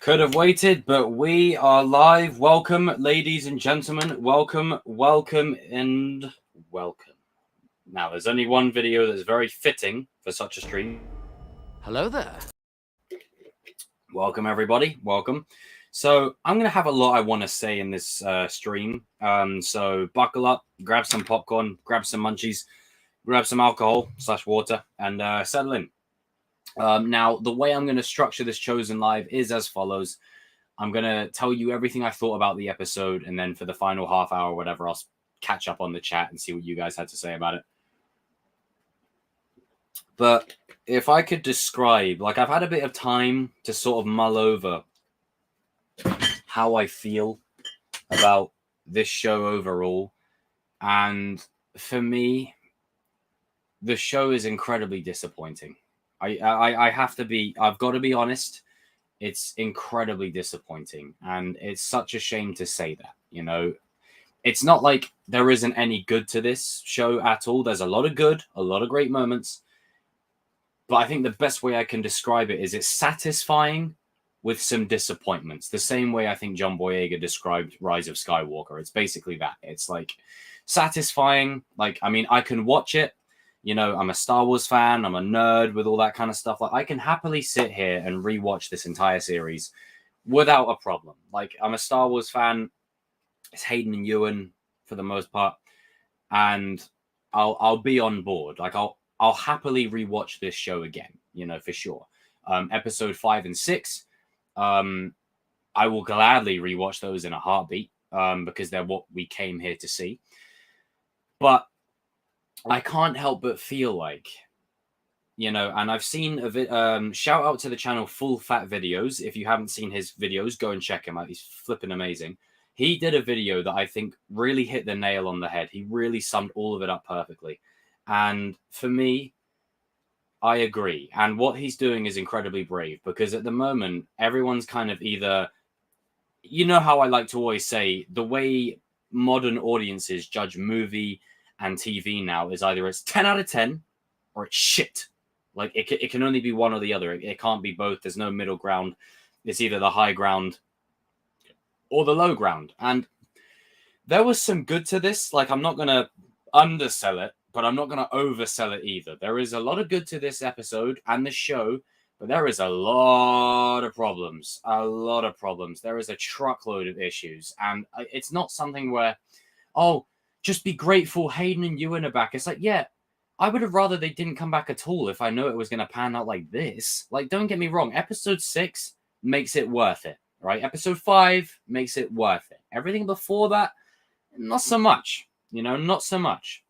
Could have waited, but we are live. Welcome, ladies and gentlemen. Welcome, and welcome. Now, there's only one video that's very fitting for such a stream. Hello there. Welcome, everybody. Welcome. So I'm going to have a lot I want to say in this stream. So buckle up, grab some popcorn, grab some munchies, grab some alcohol/water, and settle in. Now, the way I'm going to structure this Chosen Live is as follows. I'm going to tell you everything I thought about the episode, and then for the final half hour or whatever, I'll catch up on the chat and see what you guys had to say about it. But if I could describe, like, I've had a bit of time to sort of mull over how I feel about this show overall. And for me, the show is incredibly disappointing. I've got to be honest. It's incredibly disappointing. And it's such a shame to say that, you know. It's not like there isn't any good to this show at all. There's a lot of good, a lot of great moments. But I think the best way I can describe it is it's satisfying with some disappointments. The same way I think John Boyega described Rise of Skywalker. It's basically that. It's like satisfying. Like, I mean, I can watch it. You know, I'm a Star Wars fan. I'm a nerd with all that kind of stuff. Like, I can happily sit here and rewatch this entire series without a problem. Like, I'm a Star Wars fan. It's Hayden and Ewan for the most part. And I'll be on board. Like, I'll happily rewatch this show again, you know, for sure. Episode 5 and 6, I will gladly rewatch those in a heartbeat because they're what we came here to see. But I can't help but feel like, you know, and I've seen shout out to the channel Full Fat Videos. If you haven't seen his videos, go and check him out. He's flipping amazing. He did a video that I think really hit the nail on the head. He really summed all of it up perfectly. And for me, I agree. And what he's doing is incredibly brave because at the moment, everyone's kind of either, you know how I like to always say, the way modern audiences judge movie and TV now is either it's 10 out of 10 or it's shit. Like it can only be one or the other. It can't be both. There's no middle ground. It's either the high ground or the low ground. And there was some good to this. Like, I'm not going to undersell it, but I'm not going to oversell it either. There is a lot of good to this episode and the show, but there is a lot of problems. A lot of problems. There is a truckload of issues. And it's not something where, oh, just be grateful Hayden and Ewan are back. It's like, yeah, I would have rather they didn't come back at all if I know it was going to pan out like this. Like, don't get me wrong. Episode 6 makes it worth it, right? Episode 5 makes it worth it. Everything before that, not so much. You know, not so much.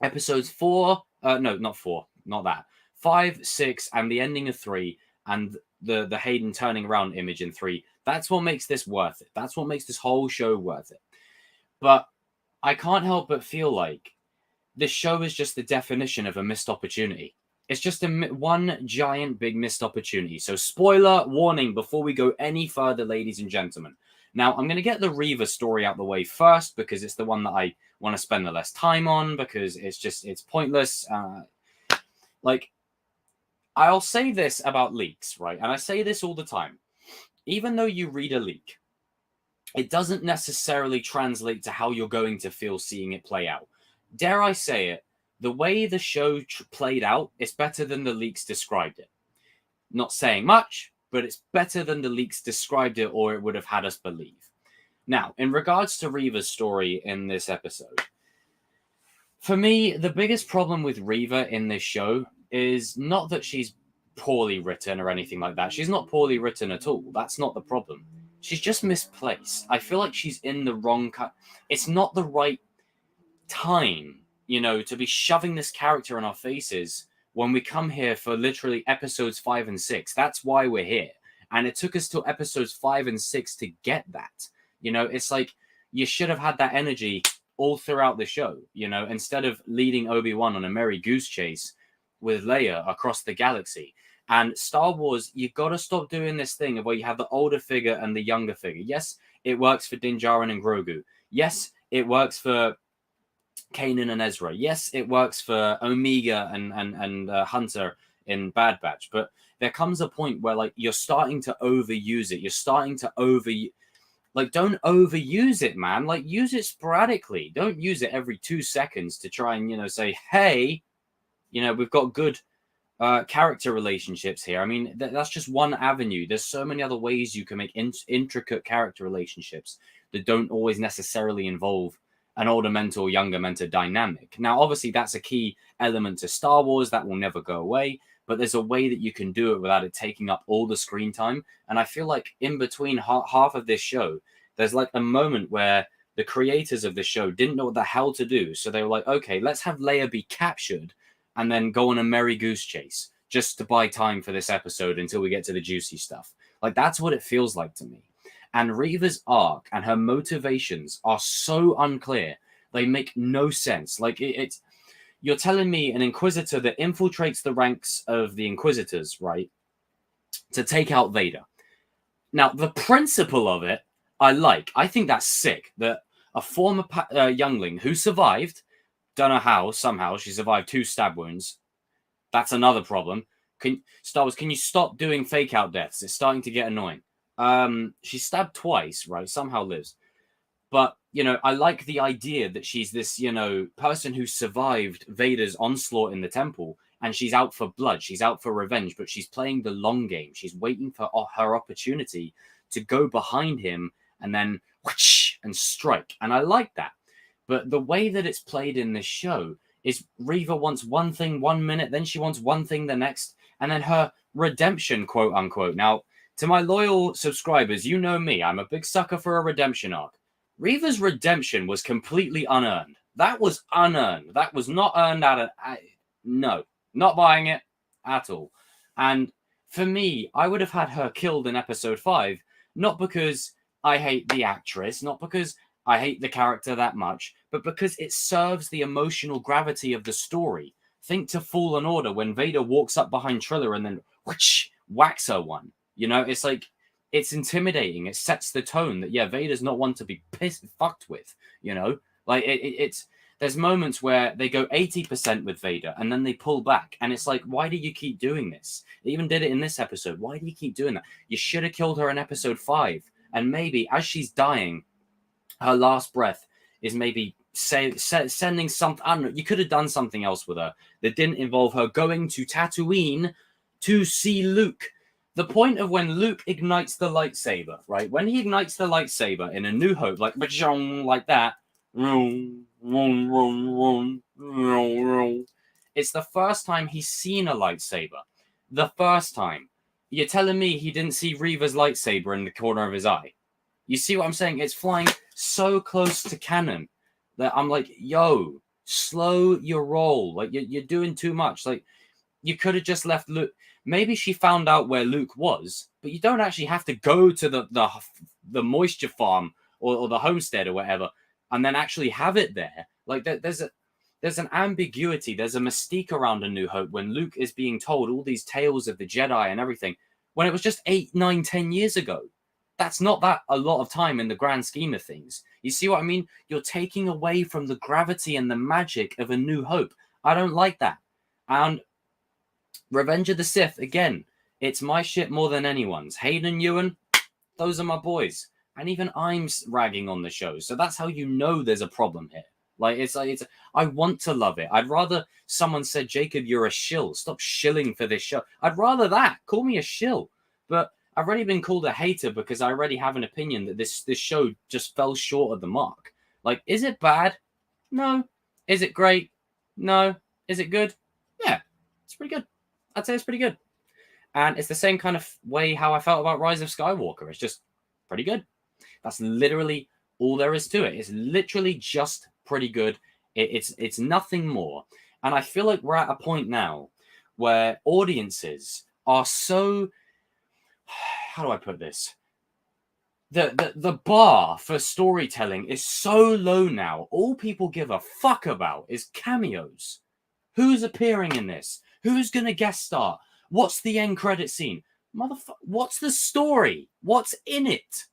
Episodes 4, no, not 4, not that. 5, 6, and the ending of 3, and the Hayden turning around image in 3. That's what makes this worth it. That's what makes this whole show worth it. But I can't help but feel like this show is just the definition of a missed opportunity. It's just one giant big missed opportunity. So spoiler warning before we go any further, ladies and gentlemen. Now, I'm going to get the Reva story out the way first because it's the one that I want to spend the less time on because it's pointless. Like, I'll say this about leaks, right? And I say this all the time. Even though you read a leak, it doesn't necessarily translate to how you're going to feel seeing it play out. Dare I say it, the way the show played out is better than the leaks described it. Not saying much, but it's better than the leaks described it or it would have had us believe. Now, in regards to Reva's story in this episode, for me, the biggest problem with Reva in this show is not that she's poorly written or anything like that. She's not poorly written at all. That's not the problem. She's just misplaced. I feel like she's in the wrong... It's not the right time, you know, to be shoving this character in our faces when we come here for literally episodes 5 and 6. That's why we're here. And it took us till episodes 5 and 6 to get that. You know, it's like you should have had that energy all throughout the show, you know, instead of leading Obi-Wan on a merry goose chase with Leia across the galaxy. And Star Wars, you got to stop doing this thing of where you have the older figure and the younger figure. Yes, it works for Din Djarin and Grogu. Yes, it works for Kanan and Ezra. Yes, it works for Omega and Hunter in Bad Batch. But there comes a point where like you're starting to overuse it. You're starting to don't overuse it, man. Like, use it sporadically. Don't use it every 2 seconds to try and, you know, say, hey, you know, we've got good character relationships here. I mean, that's just one avenue. There's so many other ways you can make intricate character relationships that don't always necessarily involve an older mentor or younger mentor dynamic. Now, obviously, that's a key element to Star Wars that will never go away, but there's a way that you can do it without it taking up all the screen time. And I feel like in between half of this show, there's like a moment where the creators of the show didn't know what the hell to do. So they were like, okay, let's have Leia be captured and then go on a merry goose chase just to buy time for this episode until we get to the juicy stuff. Like, that's what it feels like to me. And Reva's arc and her motivations are so unclear. They make no sense. Like, it's you're telling me an Inquisitor that infiltrates the ranks of the Inquisitors, right, to take out Vader. Now, the principle of it, I like. I think that's sick. That a former youngling who survived, don't know how, somehow, she survived 2 stab wounds. That's another problem. Star Wars, can you stop doing fake out deaths? It's starting to get annoying. She's stabbed twice, right? Somehow lives. But, you know, I like the idea that she's this, you know, person who survived Vader's onslaught in the temple, and she's out for blood. She's out for revenge, but she's playing the long game. She's waiting for her opportunity to go behind him and then whoosh, and strike. And I like that. But the way that it's played in this show is Reva wants one thing 1 minute, then she wants one thing the next, and then her redemption, quote unquote. Now, to my loyal subscribers, you know me. I'm a big sucker for a redemption arc. Reva's redemption was completely unearned. That was unearned. That was not earned out of... No, not buying it at all. And for me, I would have had her killed in episode 5, not because I hate the actress, not because I hate the character that much, but because it serves the emotional gravity of the story. Think to Fallen Order when Vader walks up behind Triller and then whoosh, whacks her one. You know, it's like, it's intimidating. It sets the tone that, yeah, Vader's not one to be fucked with, you know? Like, it's there's moments where they go 80% with Vader and then they pull back. And it's like, why do you keep doing this? They even did it in this episode. Why do you keep doing that? You should have killed her in episode 5. And maybe as she's dying, her last breath is maybe sending something. I don't know. You could have done something else with her that didn't involve her going to Tatooine to see Luke. The point of when Luke ignites the lightsaber, right? When he ignites the lightsaber in A New Hope, like that, it's the first time he's seen a lightsaber. The first time. You're telling me he didn't see Reva's lightsaber in the corner of his eye? You see what I'm saying? It's flying so close to canon that I'm like, yo, slow your roll. Like, you're doing too much. Like, you could have just left Luke. Maybe she found out where Luke was, but you don't actually have to go to the moisture farm or the homestead or whatever and then actually have it there. Like, there's an ambiguity. There's a mystique around A New Hope when Luke is being told all these tales of the Jedi and everything when it was just 8, 9, 10 years ago. That's not that a lot of time in the grand scheme of things. You see what I mean? You're taking away from the gravity and the magic of A New Hope. I don't like that. And Revenge of the Sith, again, it's my shit more than anyone's. Hayden Ewan, those are my boys. And even I'm ragging on the show. So that's how you know there's a problem here. Like, I want to love it. I'd rather someone said, Jacob, you're a shill. Stop shilling for this show. I'd rather that. Call me a shill. But I've already been called a hater because I already have an opinion that this show just fell short of the mark. Like, is it bad? No. Is it great? No. Is it good? Yeah, it's pretty good. I'd say it's pretty good. And it's the same kind of way how I felt about Rise of Skywalker. It's just pretty good. That's literally all there is to it. It's literally just pretty good. It's nothing more. And I feel like we're at a point now where audiences are so... How do I put this? The bar for storytelling is so low now. All people give a fuck about is cameos. Who's appearing in this? Who's going to guest star? What's the end credit scene? Motherfucker, what's the story? What's in it?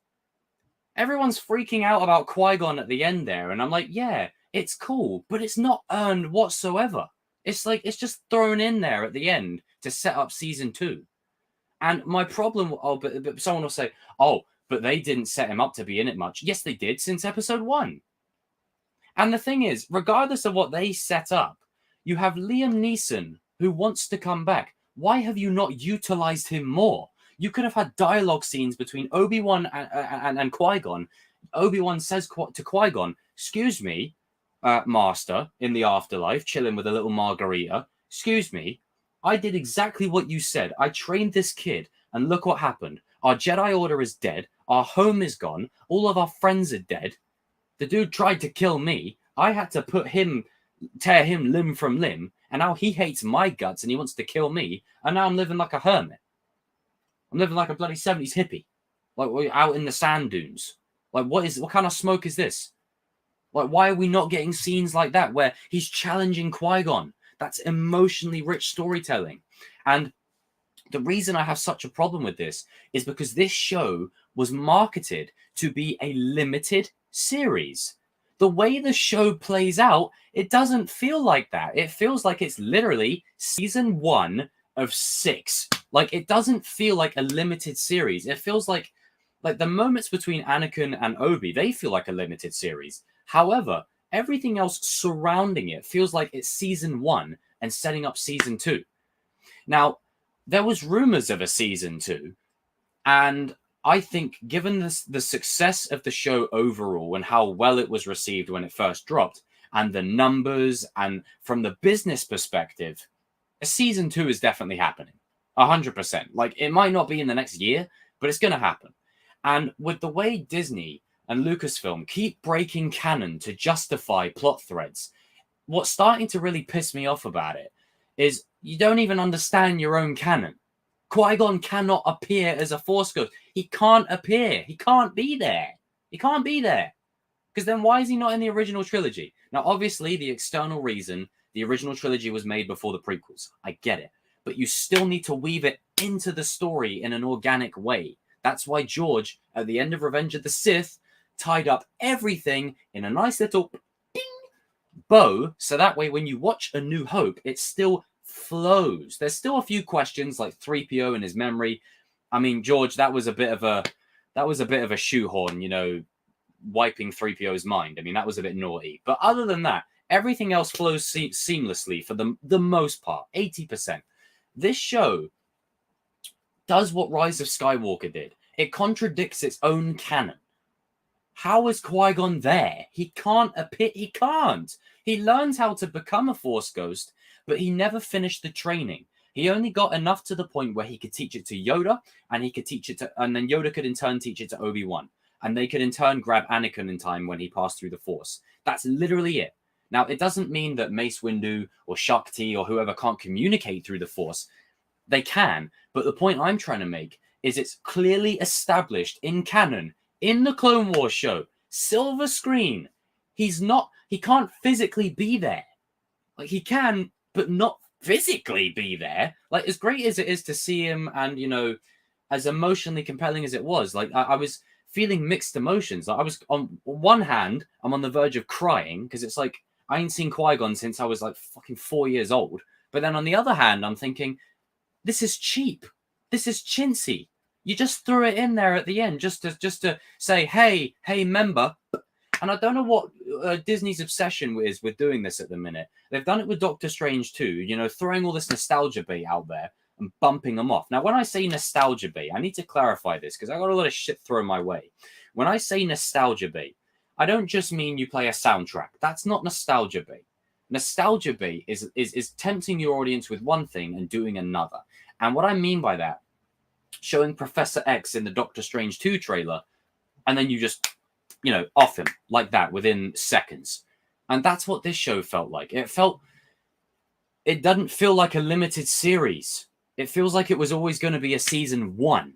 Everyone's freaking out about Qui-Gon at the end there. And I'm like, yeah, it's cool, but it's not earned whatsoever. It's like, it's just thrown in there at the end to set up season 2. And my problem, but someone will say, oh, but they didn't set him up to be in it much. Yes, they did, since episode 1. And the thing is, regardless of what they set up, you have Liam Neeson who wants to come back. Why have you not utilized him more? You could have had dialogue scenes between Obi-Wan and Qui-Gon. Obi-Wan says to Qui-Gon, excuse me, Master, in the afterlife, chilling with a little margarita. Excuse me, I did exactly what you said. I trained this kid, and look what happened. Our Jedi Order is dead. Our home is gone. All of our friends are dead. The dude tried to kill me. I had to tear him limb from limb, and now he hates my guts and he wants to kill me, and now I'm living like a hermit. I'm living like a bloody 70s hippie. Like, we're out in the sand dunes. Like, what kind of smoke is this? Like, why are we not getting scenes like that where he's challenging Qui-Gon? That's emotionally rich storytelling. And the reason I have such a problem with this is because this show was marketed to be a limited series. The way the show plays out, it doesn't feel like that. It feels like it's literally season 1 of 6. Like, it doesn't feel like a limited series. It feels like the moments between Anakin and Obi, they feel like a limited series. However, everything else surrounding it feels like it's season 1 and setting up season 2. Now, there was rumors of a season 2, and I think given the success of the show overall and how well it was received when it first dropped, and the numbers, and from the business perspective, a season 2 is definitely happening. 100%. Like, it might not be in the next year, but it's going to happen. And with the way Disney and Lucasfilm keep breaking canon to justify plot threads, what's starting to really piss me off about it is you don't even understand your own canon. Qui-Gon cannot appear as a Force ghost. He can't appear. He can't be there. He can't be there. Because then why is he not in the original trilogy? Now, obviously, the external reason, the original trilogy was made before the prequels. I get it. But you still need to weave it into the story in an organic way. That's why George, at the end of Revenge of the Sith, tied up everything in a nice little ding bow. So that way, when you watch A New Hope, it still flows. There's still a few questions like 3PO and his memory. I mean, George, that was a bit of a shoehorn, you know, wiping 3PO's mind. I mean, that was a bit naughty. But other than that, everything else flows seamlessly for the most part, 80%. This show does what Rise of Skywalker did. It contradicts its own canon. How is Qui-Gon there? He can't appear. He can't. He learns how to become a Force ghost, but he never finished the training. He only got enough to the point where he could teach it to Yoda, and he could teach it to, and then Yoda could in turn teach it to Obi-Wan, and they could in turn grab Anakin in time when he passed through the Force. That's literally it. Now, it doesn't mean that Mace Windu or Shakti or whoever can't communicate through the Force. They can, but the point I'm trying to make is it's clearly established in canon, in the Clone Wars show, silver screen. He can't physically be there. Like, he can, but not physically be there. Like, as great as it is to see him and, you know, as emotionally compelling as it was, like, I was feeling mixed emotions. Like, I was, on one hand, I'm on the verge of crying because it's like, I ain't seen Qui-Gon since I was like fucking 4 years old. But then on the other hand, I'm thinking, this is cheap. This is chintzy. You just threw it in there at the end just to say, hey, member. And I don't know what Disney's obsession is with doing this at the minute. They've done it with Doctor Strange too, you know, throwing all this nostalgia bait out there and bumping them off. Now, when I say nostalgia bait, I need to clarify this because I got a lot of shit thrown my way. When I say nostalgia bait, I don't just mean you play a soundtrack. That's not nostalgia bait. Nostalgia bait is tempting your audience with one thing and doing another. And what I mean by that, showing Professor X in the Doctor Strange 2 trailer, and then you just, you know, off him like that within seconds. And that's what this show felt like. It doesn't feel like a limited series. It feels like it was always going to be a season 1.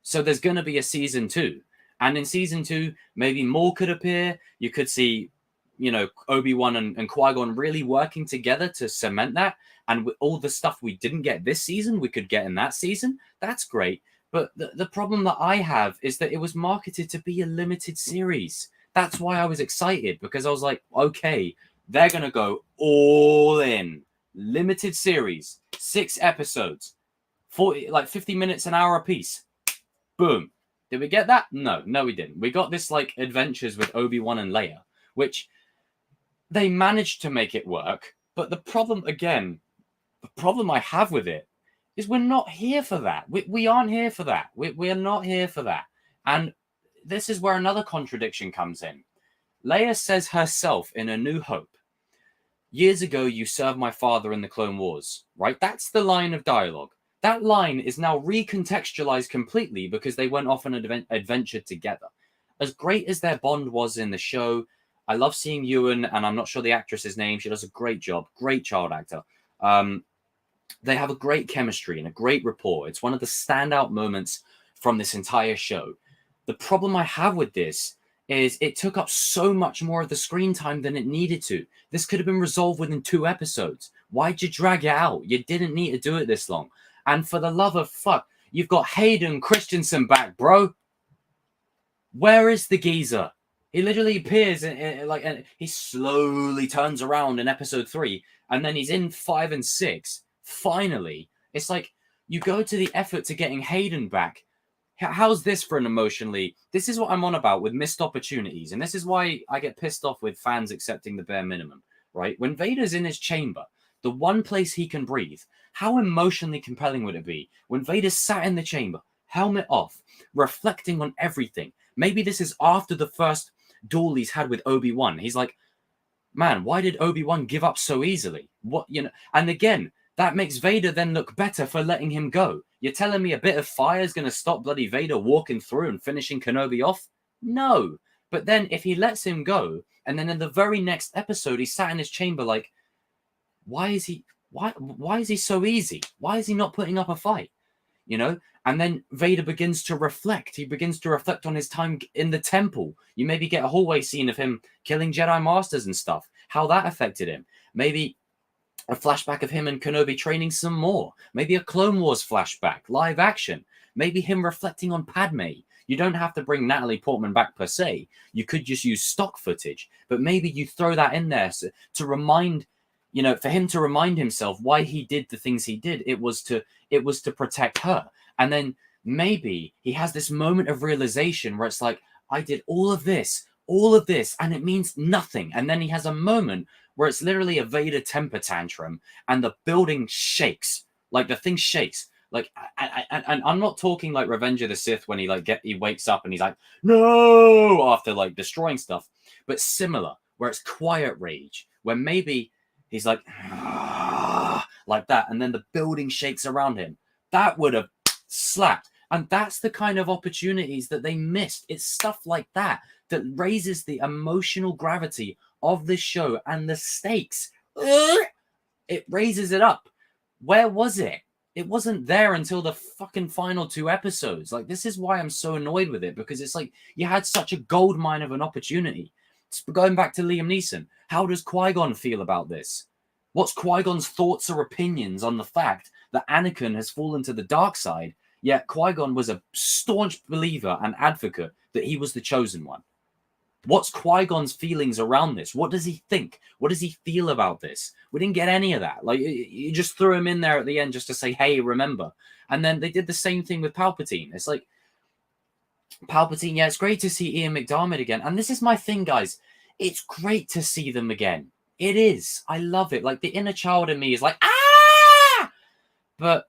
So there's going to be a season 2. And in season 2, maybe more could appear. You could see, you know, Obi-Wan and Qui-Gon really working together to cement that. And with all the stuff we didn't get this season, we could get in that season. That's great. But the problem that I have is that it was marketed to be a limited series. That's why I was excited, because I was like, okay, they're going to go all in. Limited series, 6 episodes. 40, like 50 minutes, an hour a piece. Boom. Did we get that? No, we didn't. We got this like adventures with Obi-Wan and Leia, which they managed to make it work. But the problem I have with it is we're not here for that. We aren't here for that. We are not here for that. And this is where another contradiction comes in. Leia says herself in A New Hope, years ago you served my father in the Clone Wars, right? That's the line of dialogue. That line is now recontextualized completely because they went off on an adventure together. As great as their bond was in the show, I love seeing Ewan, and I'm not sure the actress's name. She does a great job. Great child actor. They have a great chemistry and a great rapport. It's one of the standout moments from this entire show. The problem I have with this is it took up so much more of the screen time than it needed to. This could have been resolved within 2 episodes. Why'd you drag it out? You didn't need to do it this long. And for the love of fuck, you've got Hayden Christensen back, bro. Where is the geezer? He literally appears and he slowly turns around in episode 3, and then he's in 5 and 6. Finally, it's like you go to the effort to getting Hayden back. How's this for an emotionally? This is what I'm on about with missed opportunities, and this is why I get pissed off with fans accepting the bare minimum. Right? When Vader's in his chamber, the one place he can breathe, how emotionally compelling would it be when Vader's sat in the chamber, helmet off, reflecting on everything? Maybe this is after the first duel he's had with Obi-Wan. He's like, man, why did Obi-Wan give up so easily? What, you know? And again, that makes Vader then look better for letting him go. You're telling me a bit of fire is going to stop bloody Vader walking through and finishing Kenobi off? No. But then if he lets him go, and then in the very next episode, he sat in his chamber like, why is he so easy? Why is he not putting up a fight? You know? And then Vader begins to reflect. He begins to reflect on his time in the temple. You maybe get a hallway scene of him killing Jedi Masters and stuff. How that affected him. Maybe a flashback of him and Kenobi training some more. Maybe a Clone Wars flashback, live action. Maybe him reflecting on Padme. You don't have to bring Natalie Portman back per se. You could just use stock footage. But maybe you throw that in there to remind, you know, for him to remind himself why he did the things he did. It was to protect her. And then maybe he has this moment of realization where it's like, I did all of this, and it means nothing. And then he has a moment where it's literally a Vader temper tantrum and the building shakes. Like the thing shakes. Like, and I'm not talking like Revenge of the Sith when he wakes up and he's like, no, after like destroying stuff, but similar, where it's quiet rage, where maybe he's like, like that. And then the building shakes around him. That would have slapped. And that's the kind of opportunities that they missed. It's stuff like that that raises the emotional gravity of this show and the stakes. It raises it up. Where was it? It wasn't there until the fucking final 2 episodes. Like, this is why I'm so annoyed with it, because it's like you had such a gold mine of an opportunity. Going back to Liam Neeson, how does Qui-Gon feel about this? What's Qui-Gon's thoughts or opinions on the fact that Anakin has fallen to the dark side, yet Qui-Gon was a staunch believer and advocate that he was the chosen one? What's Qui-Gon's feelings around this? What does he think? What does he feel about this? We didn't get any of that. Like, you just threw him in there at the end just to say, hey, remember. And then they did the same thing with Palpatine. It's like, Palpatine, yeah, it's great to see Ian McDiarmid again. And this is my thing, guys. It's great to see them again. It is. I love it. Like, the inner child in me is like, ah! But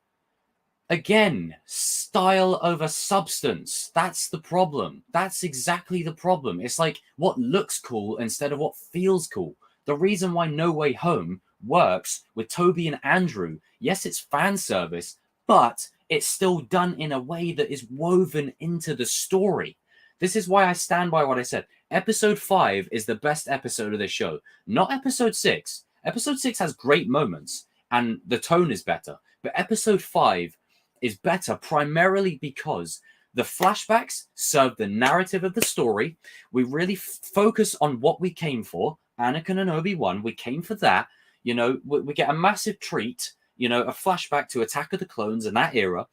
again, style over substance. That's the problem. That's exactly the problem. It's like what looks cool instead of what feels cool. The reason why No Way Home works with Toby and Andrew, yes, it's fan service, but it's still done in a way that is woven into the story. This is why I stand by what I said. Episode 5 is the best episode of this show, not episode 6. Episode 6 has great moments and the tone is better, but episode 5 is better primarily because the flashbacks serve the narrative of the story. We really focus on what we came for. Anakin and Obi-Wan, we came for that. You know, we get a massive treat, you know, a flashback to Attack of the Clones in that era.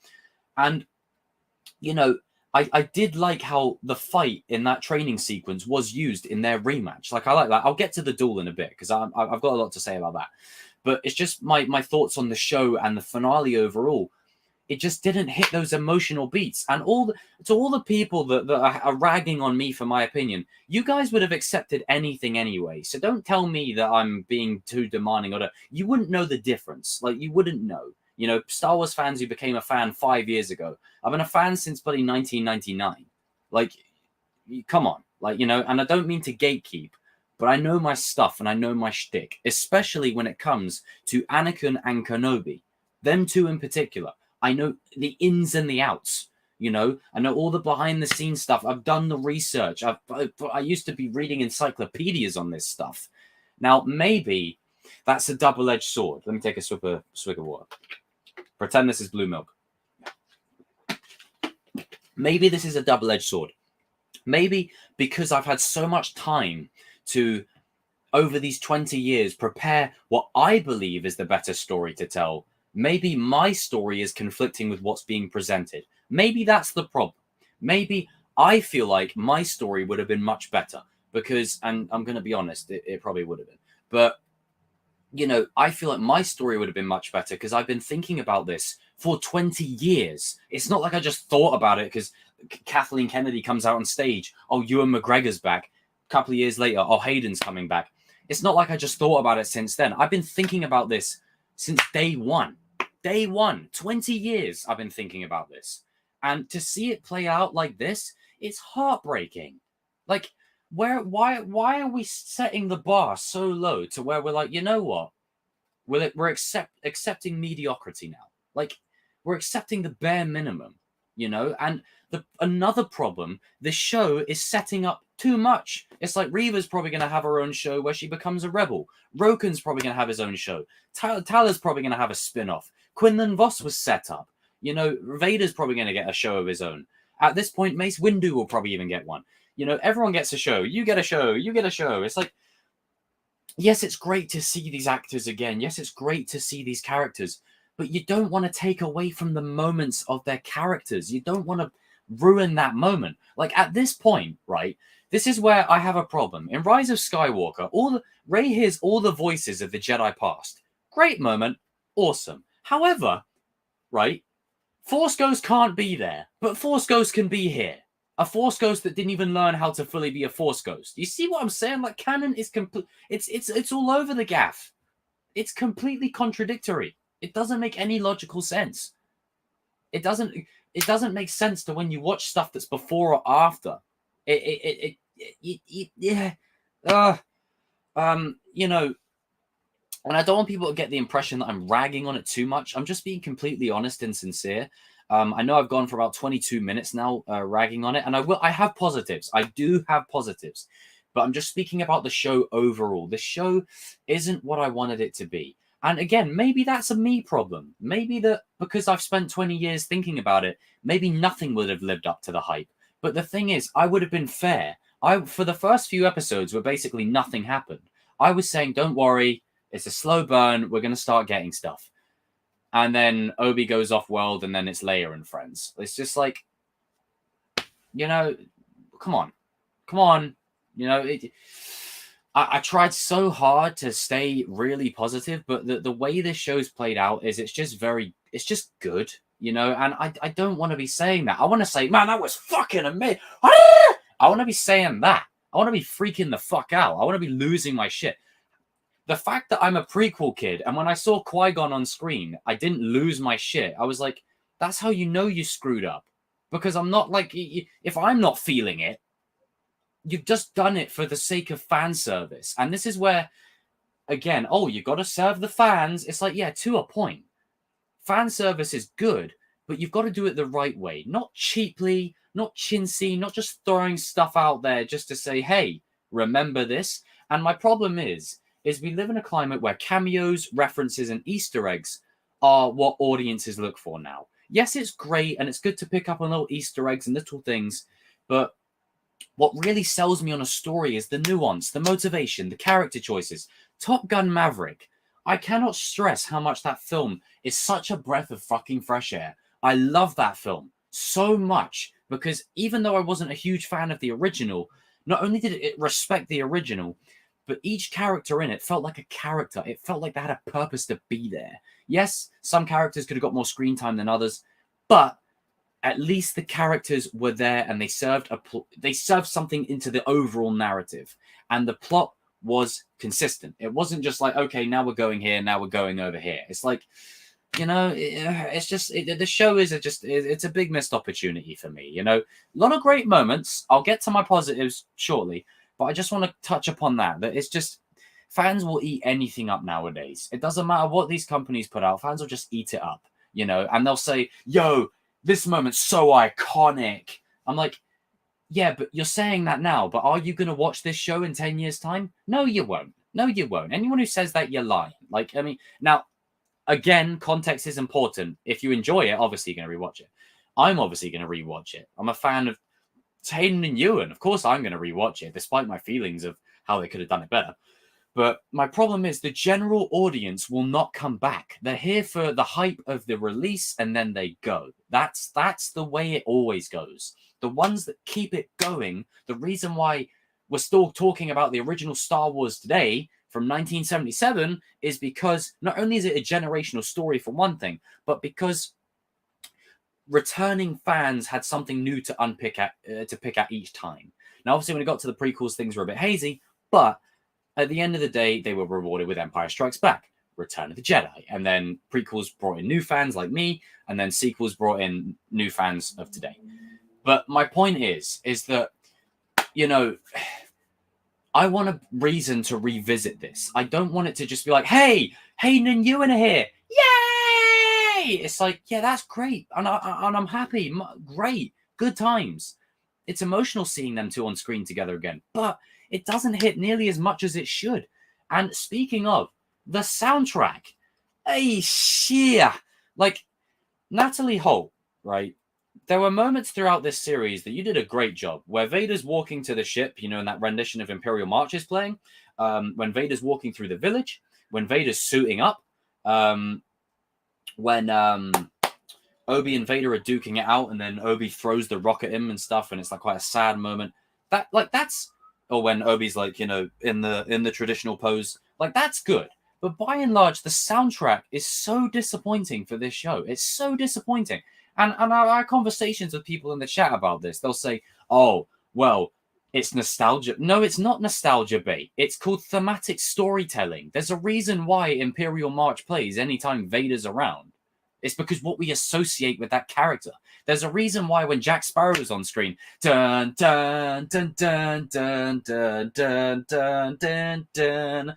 And, you know, I did like how the fight in that training sequence was used in their rematch. Like, I like that. I'll get to the duel in a bit because I've got a lot to say about that. But it's just my thoughts on the show and the finale overall. it just didn't hit those emotional beats. And to all the people that are ragging on me for my opinion, you guys would have accepted anything anyway. So don't tell me that I'm being too demanding, or you wouldn't know the difference. Like, you wouldn't know. You know, Star Wars fans who became a fan 5 years ago. I've been a fan since bloody 1999. Like, come on. Like, you know, and I don't mean to gatekeep, but I know my stuff and I know my shtick, especially when it comes to Anakin and Kenobi. Them two in particular. I know the ins and the outs. You know, I know all the behind the scenes stuff. I've done the research. I used to be reading encyclopedias on this stuff. Now, maybe that's a double-edged sword. Let me take a swig of water. Pretend this is blue milk. Maybe this is a double-edged sword. Maybe because I've had so much time to, over these 20 years, prepare what I believe is the better story to tell. Maybe my story is conflicting with what's being presented. Maybe that's the problem. Maybe I feel like my story would have been much better because, and I'm going to be honest, it probably would have been. But, you know, I feel like my story would have been much better because I've been thinking about this for 20 years. It's not like I just thought about it because Kathleen Kennedy comes out on stage. Oh, Ewan McGregor's back. A couple of years later, oh, Hayden's coming back. It's not like I just thought about it since then. I've been thinking about this since day one. Day one. 20 years I've been thinking about this. And to see it play out like this, it's heartbreaking. Like, why are we setting the bar so low to where we're like, you know what? We're accepting mediocrity now. Like, we're accepting the bare minimum, you know? And another problem, the show is setting up too much. It's like Reva's probably going to have her own show where she becomes a rebel. Roken's probably going to have his own show. Tyler's probably going to have a spin-off. Quinlan Voss was set up. You know, Vader's probably going to get a show of his own. At this point, Mace Windu will probably even get one. You know, everyone gets a show. You get a show. You get a show. It's like, yes, it's great to see these actors again. Yes, it's great to see these characters. But you don't want to take away from the moments of their characters. You don't want to ruin that moment. Like, at this point, right, this is where I have a problem. In Rise of Skywalker, Rey hears all the voices of the Jedi past. Great moment. Awesome. However, right, Force Ghost can't be there, but Force Ghost can be here. A Force Ghost that didn't even learn how to fully be a Force Ghost. You see what I'm saying? Like, canon is complete. It's all over the gaff. It's completely contradictory. It doesn't make any logical sense. It doesn't make sense to when you watch stuff that's before or after. Yeah. You know, and I don't want people to get the impression that I'm ragging on it too much. I'm just being completely honest and sincere. I know I've gone for about 22 minutes now ragging on it, and I have positives. I do have positives, but I'm just speaking about the show overall. The show isn't what I wanted it to be. And again, maybe that's a me problem. Maybe that because I've spent 20 years thinking about it, maybe nothing would have lived up to the hype. But the thing is, I would have been fair. For the first few episodes where basically nothing happened, I was saying, don't worry, it's a slow burn. We're going to start getting stuff. And then Obi goes off world, and then it's Leia and friends. It's just like, you know, come on. You know, I tried so hard to stay really positive, but the way this show's played out is it's just good, you know, and I don't want to be saying that. I want to say, man, that was fucking amazing. I want to be saying that. I want to be freaking the fuck out. I want to be losing my shit. The fact that I'm a prequel kid, and when I saw Qui-Gon on screen, I didn't lose my shit. I was like, that's how you know you screwed up. Because I'm not like, if I'm not feeling it, you've just done it for the sake of fan service. And this is where, again, oh, you got to serve the fans. It's like, yeah, to a point. Fan service is good, but you've got to do it the right way. Not cheaply, not chintzy, not just throwing stuff out there just to say, hey, remember this? And my problem is we live in a climate where cameos, references, and Easter eggs are what audiences look for now. Yes, it's great, and it's good to pick up on little Easter eggs and little things, but what really sells me on a story is the nuance, the motivation, the character choices. Top Gun Maverick. I cannot stress how much that film is such a breath of fucking fresh air. I love that film so much because even though I wasn't a huge fan of the original, not only did it respect the original, but each character in it felt like a character. It felt like they had a purpose to be there. Yes, some characters could have got more screen time than others, but at least the characters were there and they served something into the overall narrative, and the plot was consistent. It wasn't just like, okay, now we're going here, now we're going over here. It's like, it's just the show it's a big missed opportunity for me. A lot of great moments. I'll get to my positives shortly, but I just want to touch upon that it's just fans will eat anything up nowadays. It doesn't matter what these companies put out, fans will just eat it up, and they'll say, yo, this moment's so iconic. I'm like, yeah, but you're saying that now, but are you going to watch this show in 10 years' time? No, you won't. No, you won't. Anyone who says that, you're lying. Like, I mean, now, again, context is important. If you enjoy it, obviously you're going to rewatch it. I'm obviously going to rewatch it. I'm a fan of Hayden and Ewan. Of course, I'm going to rewatch it, despite my feelings of how they could have done it better. But my problem is the general audience will not come back. They're here for the hype of the release, and then they go. That's the way it always goes. The ones that keep it going, the reason why we're still talking about the original Star Wars today from 1977 is because not only is it a generational story for one thing, but because returning fans had something new to pick at each time. Now, obviously, when it got to the prequels, things were a bit hazy, but at the end of the day, they were rewarded with Empire Strikes Back, Return of the Jedi, and then prequels brought in new fans like me, and then sequels brought in new fans of today. But my point is that, I want a reason to revisit this. I don't want it to just be like, hey, Hayden and Ewan are here. Yay! It's like, yeah, that's great. And I'm happy. Great. Good times. It's emotional seeing them two on screen together again. But it doesn't hit nearly as much as it should. And speaking of, the soundtrack. Hey, sheer. Like, Natalie Holt, right? There were moments throughout this series that you did a great job, where Vader's walking to the ship, in that rendition of Imperial March is playing, when Vader's walking through the village, when Vader's suiting up, when Obi and Vader are duking it out, and then Obi throws the rock at him and stuff, and it's like quite a sad moment. Or when Obi's like, in the traditional pose, like that's good. But by and large, the soundtrack is so disappointing for this show. It's so disappointing. And I had conversations with people in the chat about this. They'll say, oh, well, it's nostalgia. No, it's not nostalgia bait. It's called thematic storytelling. There's a reason why Imperial March plays anytime Vader's around. It's because what we associate with that character. There's a reason why when Jack Sparrow's on screen, dun dun dun dun dun dun dun dun dun dun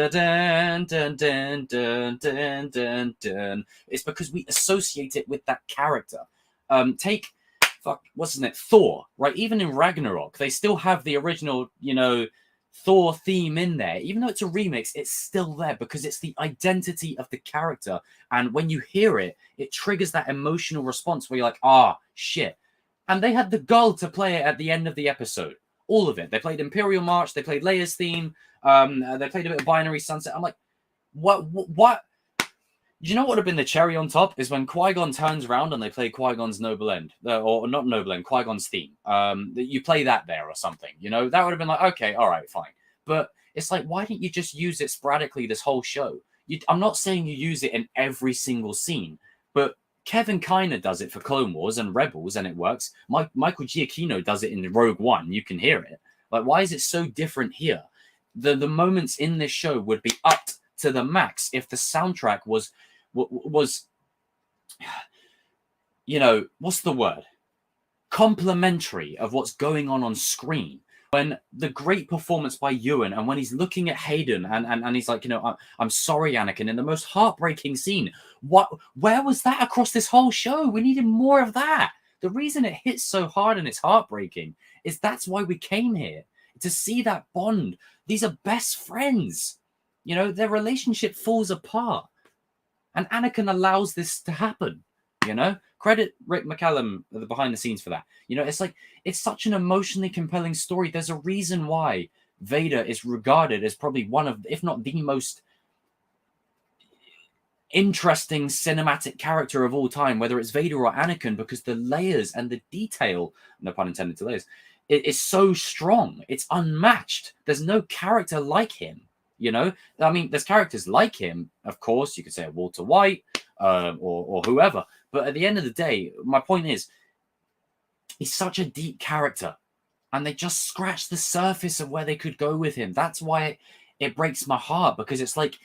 dun dun dun dun dun dun dun. It's because we associate it with that character. What's his name? Thor, right? Even in Ragnarok, they still have the original, Thor theme in there. Even though it's a remix, it's still there because it's the identity of the character. And when you hear it, it triggers that emotional response where you're like, shit. And they had the gall to play it at the end of the episode. All of it. They played Imperial March. They played Leia's theme. They played a bit of Binary Sunset. I'm like, what? You know what would have been the cherry on top is when Qui-Gon turns around and they play Qui-Gon's Noble End, or not Noble End, Qui-Gon's theme. You play that there or something, that would have been like, okay, all right, fine. But it's like, why didn't you just use it sporadically this whole show? I'm not saying you use it in every single scene, but Kevin Kiner does it for Clone Wars and Rebels, and it works. Michael Giacchino does it in Rogue One. You can hear it. Like, why is it so different here? The moments in this show would be upped to the max if the soundtrack was what's the word? Complementary of what's going on screen. When the great performance by Ewan, and when he's looking at Hayden and he's like, I'm sorry, Anakin, in the most heartbreaking scene. Where was that across this whole show? We needed more of that. The reason it hits so hard and it's heartbreaking is that's why we came here, to see that bond. These are best friends. Their relationship falls apart. And Anakin allows this to happen, Credit Rick McCallum, the behind the scenes for that. It's like, it's such an emotionally compelling story. There's a reason why Vader is regarded as probably one of, if not the most interesting cinematic character of all time, whether it's Vader or Anakin, because the layers and the detail, no pun intended to layers, it is so strong. It's unmatched. There's no character like him. I mean, there's characters like him, of course. You could say Walter White or whoever, But at the end of the day, my point is, he's such a deep character, and they just scratched the surface of where they could go with him. That's why it breaks my heart, because it's like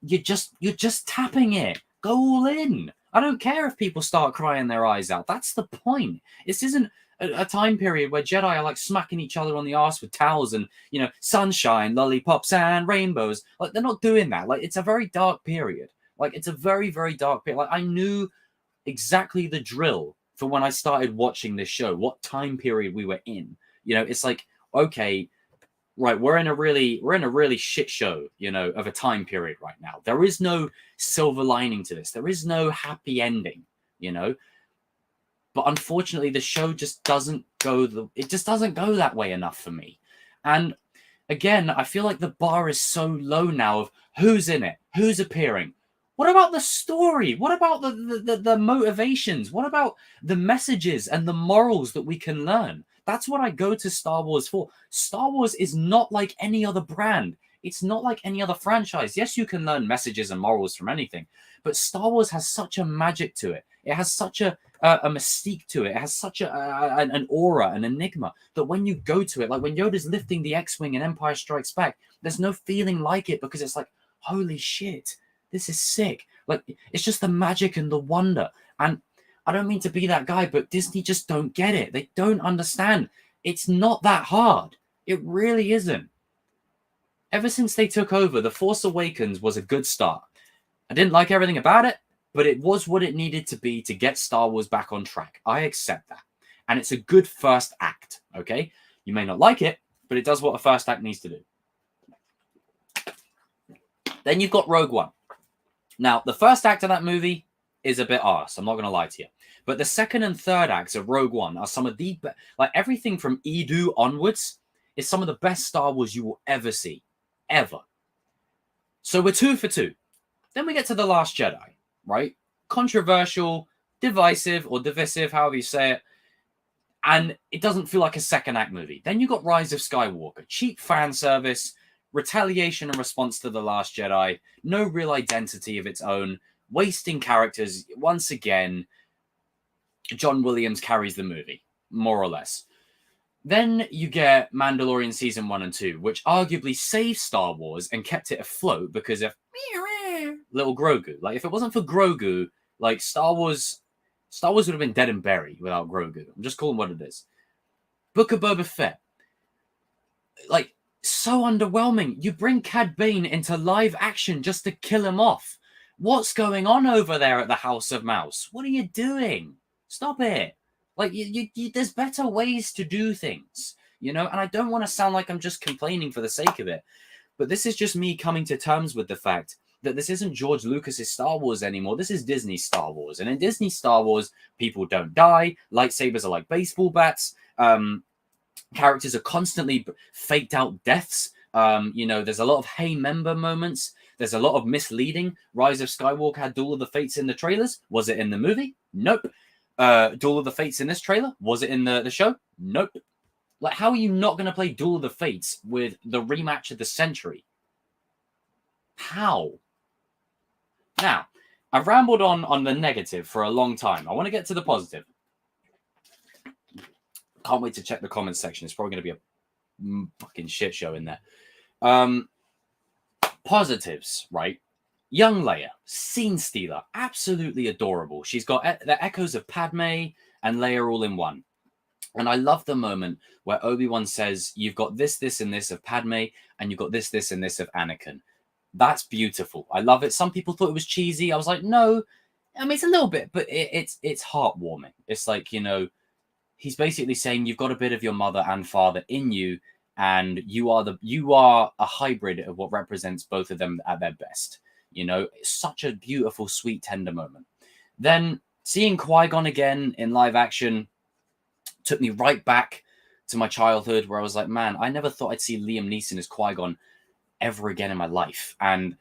you're just tapping it. Go all in. I don't care if people start crying their eyes out. That's the point. This isn't a time period where Jedi are like smacking each other on the arse with towels and, you know, sunshine, lollipops, and rainbows. Like, they're not doing that. Like, it's a very dark period. Like, it's a very, very dark period. Like, I knew exactly the drill for when I started watching this show, what time period we were in. You know, it's like, okay, right, we're in a really shit show, you know, of a time period right now. There is no silver lining to this. There is no happy ending, you know. But unfortunately, the show just doesn't go that way enough for me. And again, I feel like the bar is so low now of who's in it, who's appearing. What about the story? What about the motivations? What about the messages and the morals that we can learn? That's what I go to Star Wars for. Star Wars is not like any other brand. It's not like any other franchise. Yes, you can learn messages and morals from anything, but Star Wars has such a magic to it. It has such a mystique to it. It has such an aura, an enigma, that when you go to it, like when Yoda's lifting the X-Wing in Empire Strikes Back, there's no feeling like it, because it's like, holy shit, this is sick. Like, it's just the magic and the wonder. And I don't mean to be that guy, but Disney just don't get it. They don't understand. It's not that hard. It really isn't. Ever since they took over, The Force Awakens was a good start. I didn't like everything about it, but it was what it needed to be to get Star Wars back on track. I accept that. And it's a good first act, okay? You may not like it, but it does what a first act needs to do. Then you've got Rogue One. Now, the first act of that movie is a bit arse. I'm not going to lie to you. But the second and third acts of Rogue One are some of the... like, everything from Edu onwards is some of the best Star Wars you will ever see. Ever. So we're 2 for 2. Then we get to The Last Jedi, right? Controversial, divisive, or divisive, however you say it. And it doesn't feel like a second act movie. Then you got Rise of Skywalker. Cheap fan service, retaliation in response to The Last Jedi, no real identity of its own, wasting characters. Once again, John Williams carries the movie, more or less. Then you get Mandalorian Season 1 and 2, which arguably saved Star Wars and kept it afloat because of little Grogu. Like, if it wasn't for Grogu, like, Star Wars would have been dead and buried without Grogu. I'm just calling what it is. Book of Boba Fett. Like, so underwhelming. You bring Cad Bane into live action just to kill him off. What's going on over there at the House of Mouse? What are you doing? Stop it. Like, there's better ways to do things, you know? And I don't want to sound like I'm just complaining for the sake of it. But this is just me coming to terms with the fact that this isn't George Lucas's Star Wars anymore. This is Disney's Star Wars. And in Disney Star Wars, people don't die. Lightsabers are like baseball bats. Characters are constantly faked out deaths. You know, there's a lot of hey member moments. There's a lot of misleading. Rise of Skywalker had Duel of the Fates in the trailers. Was it in the movie? Nope. Duel of the Fates in this trailer? Was it in the show? Nope. Like, how are you not going to play Duel of the Fates with the rematch of the century? How? Now, I've rambled on the negative for a long time. I want to get to the positive. Can't wait to check the comments section. It's probably going to be a fucking shit show in there. Positives, right? Young Leia, scene stealer, absolutely adorable. She's got the echoes of Padme and Leia all in one. And I love the moment where Obi-Wan says, you've got this, this, and this of Padme, and you've got this, this, and this of Anakin. That's beautiful. I love it. Some people thought it was cheesy. I was like, no. I mean, it's a little bit, but it's heartwarming. It's like, you know, he's basically saying you've got a bit of your mother and father in you, and you are a hybrid of what represents both of them at their best. You know, it's such a beautiful, sweet, tender moment. Then seeing Qui-Gon again in live action took me right back to my childhood, where I was like, man, I never thought I'd see Liam Neeson as Qui-Gon ever again in my life. And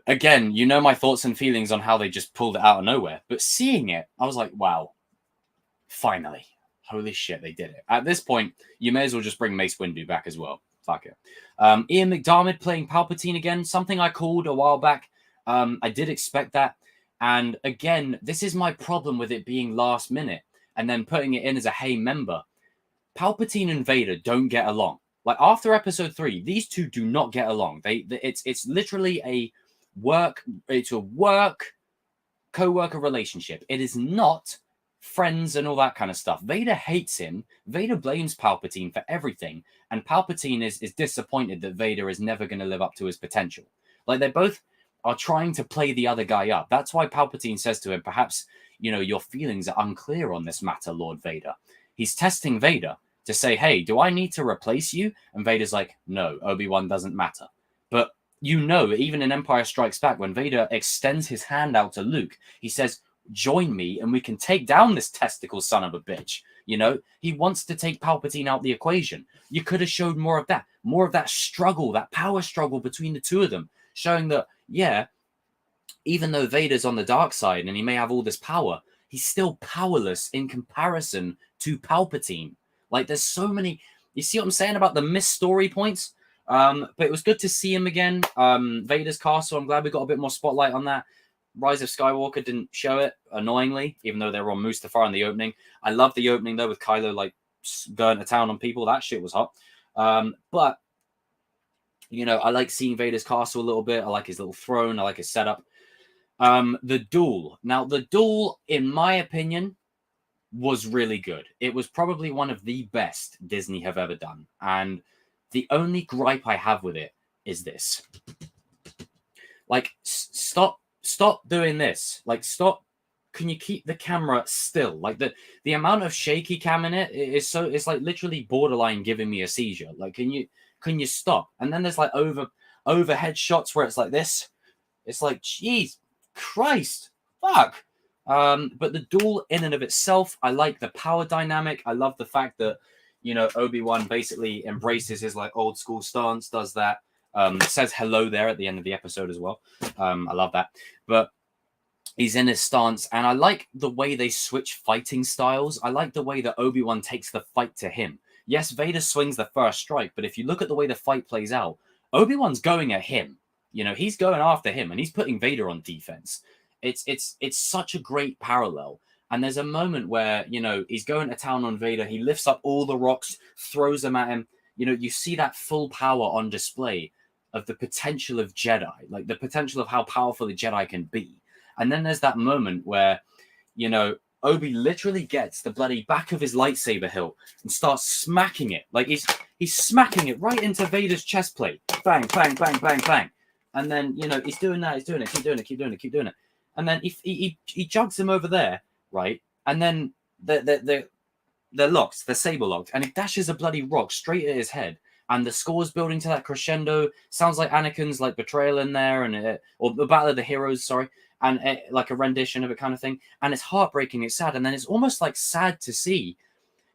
again, you know my thoughts and feelings on how they just pulled it out of nowhere. But seeing it, I was like, wow, finally. Holy shit, they did it. At this point, you may as well just bring Mace Windu back as well. Fuck it. Ian McDiarmid playing Palpatine again, something I called a while back. I did expect that. And again, this is my problem with it being last minute and then putting it in as a hey member. Palpatine and Vader don't get along. Like after episode 3, these two do not get along. It's literally a work co-worker relationship. It is not friends and all that kind of stuff. Vader hates him. Vader blames Palpatine for everything, and Palpatine is disappointed that Vader is never going to live up to his potential. Like they both are trying to play the other guy up. That's why Palpatine says to him, perhaps, your feelings are unclear on this matter, Lord Vader. He's testing Vader to say, hey, do I need to replace you? And Vader's like, no, Obi-Wan doesn't matter. But even in Empire Strikes Back, when Vader extends his hand out to Luke, he says, join me and we can take down this testicle son of a bitch. He wants to take Palpatine out the equation. You could have showed more of that struggle, that power struggle between the two of them, showing that, yeah, even though Vader's on the dark side and he may have all this power, he's still powerless in comparison to Palpatine. Like, there's so many... You see what I'm saying about the missed story points? But it was good to see him again. Vader's castle, I'm glad we got a bit more spotlight on that. Rise of Skywalker didn't show it, annoyingly, even though they were on Mustafar in the opening. I love the opening, though, with Kylo, like, going to town on people. That shit was hot. But, I like seeing Vader's castle a little bit. I like his little throne. I like his setup. The duel. Now, the duel, in my opinion, was really good. It was probably one of the best Disney have ever done. And the only gripe I have with it is this. Like, stop doing this. Like, stop. Can you keep the camera still? Like, the amount of shaky cam in it is so, it's like literally borderline giving me a seizure. Like, can you stop? And then there's like overhead shots where it's like this. It's like, geez, Christ, fuck. But the duel in and of itself, I like the power dynamic. I love the fact that, Obi-Wan basically embraces his like old school stance, does that, says hello there at the end of the episode as well. I love that. But he's in his stance, and I like the way they switch fighting styles. I like the way that Obi-Wan takes the fight to him. Yes, Vader swings the first strike, but if you look at the way the fight plays out, Obi-Wan's going at him. He's going after him, and he's putting Vader on defense. It's such a great parallel. And there's a moment where, he's going to town on Vader. He lifts up all the rocks, throws them at him. You see that full power on display of the potential of Jedi, like the potential of how powerful the Jedi can be. And then there's that moment where, Obi literally gets the bloody back of his lightsaber hilt and starts smacking it. Like he's smacking it right into Vader's chest plate. Bang, bang, bang, bang, bang. And then, he's doing that. He's doing it. Keep doing it. And then he jugs him over there, right? And then they're locked. They're saber locked. And he dashes a bloody rock straight at his head. And the score's building to that crescendo. Sounds like Anakin's like betrayal in there, or the Battle of the Heroes, sorry. And like a rendition of it kind of thing. And it's heartbreaking. It's sad. And then it's almost like sad to see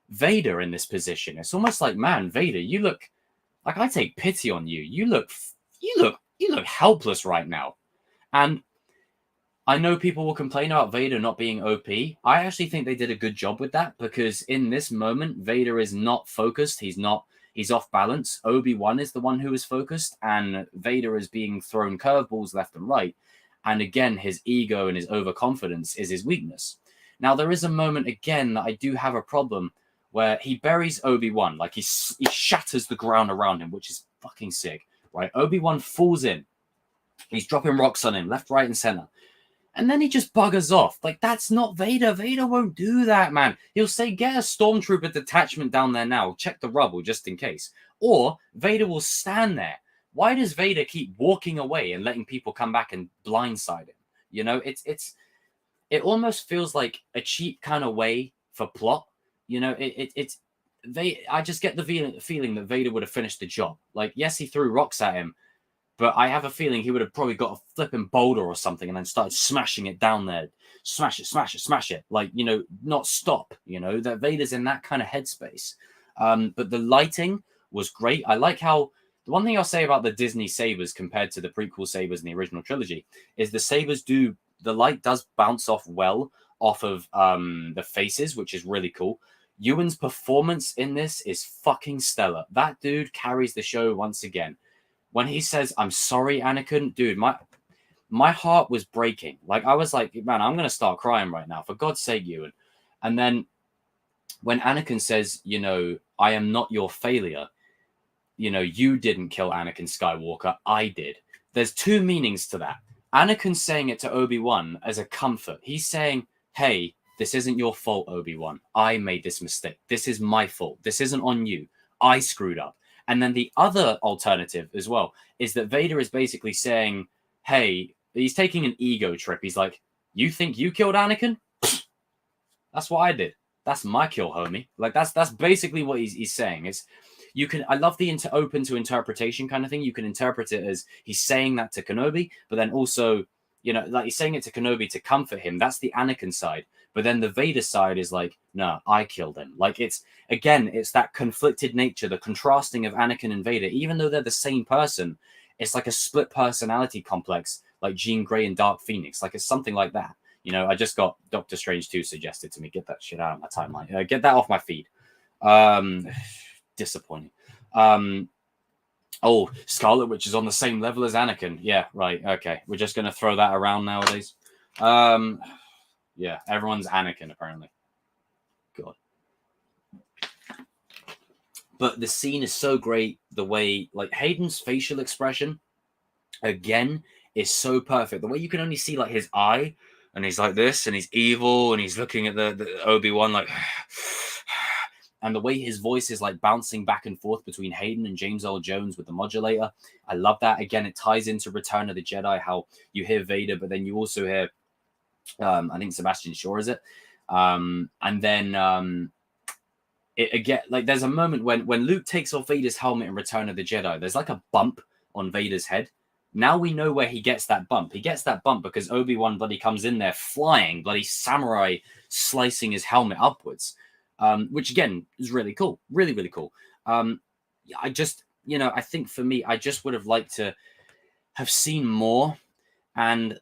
Vader in this position. It's almost like, man, Vader, you look like I take pity on you. You look helpless right now. And I know people will complain about Vader not being OP. I actually think they did a good job with that, because in this moment, Vader is not focused. He's off balance. Obi-Wan is the one who is focused, and Vader is being thrown curveballs left and right. And again, his ego and his overconfidence is his weakness. Now, there is a moment, again, that I do have a problem where he buries Obi-Wan. Like, he shatters the ground around him, which is fucking sick, right? Obi-Wan falls in. He's dropping rocks on him, left, right, and center. And then he just buggers off. Like, that's not Vader. Vader won't do that, man. He'll say, get a stormtrooper detachment down there now. Check the rubble just in case. Or Vader will stand there. Why does Vader keep walking away and letting people come back and blindside him? It almost feels like a cheap kind of way for plot. I just get the feeling that Vader would have finished the job. Like, yes, he threw rocks at him, but I have a feeling he would have probably got a flipping boulder or something and then started smashing it down there. Smash it. Like, not stop, that Vader's in that kind of headspace. But the lighting was great. I like how, the one thing I'll say about the Disney sabers compared to the prequel sabers in the original trilogy is the light does bounce off well off of the faces, which is really cool. Ewan's performance in this is fucking stellar. That dude carries the show once again. When he says, I'm sorry, Anakin, dude, my heart was breaking. Like, I was like, man, I'm going to start crying right now. For God's sake, Ewan. And then when Anakin says, you know, I am not your failure. You know, you didn't kill Anakin Skywalker. I did. There's two meanings to that. Anakin's saying it to Obi-Wan as a comfort. He's saying, hey, this isn't your fault, Obi-Wan. I made this mistake. This is my fault. This isn't on you. I screwed up. And then the other alternative as well is that Vader is basically saying, hey, he's taking an ego trip. He's like, you think you killed Anakin? That's what I did. That's my kill, homie. Like, that's basically what he's saying. It's, you can, I love the open to interpretation kind of thing. You can interpret it as he's saying that to Kenobi, but then also, you know, like he's saying it to Kenobi to comfort him. That's the Anakin side. But then the Vader side is like, no, I killed him. Like, it's, again, it's that conflicted nature, the contrasting of Anakin and Vader. Even though they're the same person, it's like a split personality complex, like Jean Grey and Dark Phoenix. Like, it's something like that. You know, I just got Doctor Strange 2 suggested to me. Get that shit out of my timeline. Get that off my feed. Disappointing. Oh, Scarlet Witch is on the same level as Anakin. Yeah, right. Okay. We're just going to throw that around nowadays. Yeah, everyone's Anakin, apparently. God. But the scene is so great. The way, like, Hayden's facial expression, again, is so perfect. The way you can only see, like, his eye, and he's like this, and he's evil, and he's looking at the Obi-Wan, like... And the way his voice is like bouncing back and forth between Hayden and James Earl Jones with the modulator. I love that. Again, it ties into Return of the Jedi, how you hear Vader, but then you also hear, I think Sebastian Shaw is it. And then it again, like there's a moment when Luke takes off Vader's helmet in Return of the Jedi, there's like a bump on Vader's head. Now we know where he gets that bump. He gets that bump because Obi-Wan bloody comes in there flying, bloody samurai slicing his helmet upwards. Which again is really cool, really, really cool. I just, you know, I think for me, I just would have liked to have seen more. And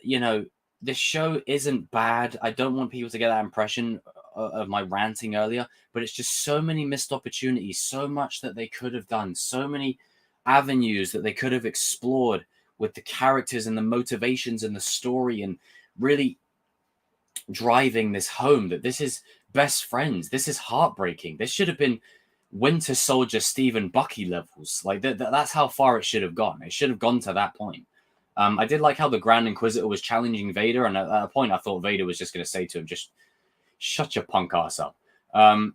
you know, this show isn't bad. I don't want people to get that impression of my ranting earlier, but it's just so many missed opportunities, so much that they could have done, so many avenues that they could have explored with the characters and the motivations and the story, and really driving this home that this is best friends. This is heartbreaking. This should have been Winter Soldier Stephen Bucky levels. Like that's how far it should have gone. It should have gone to that point. I did like how the Grand Inquisitor was challenging Vader, and at a point I thought Vader was just going to say to him, just shut your punk ass up. Then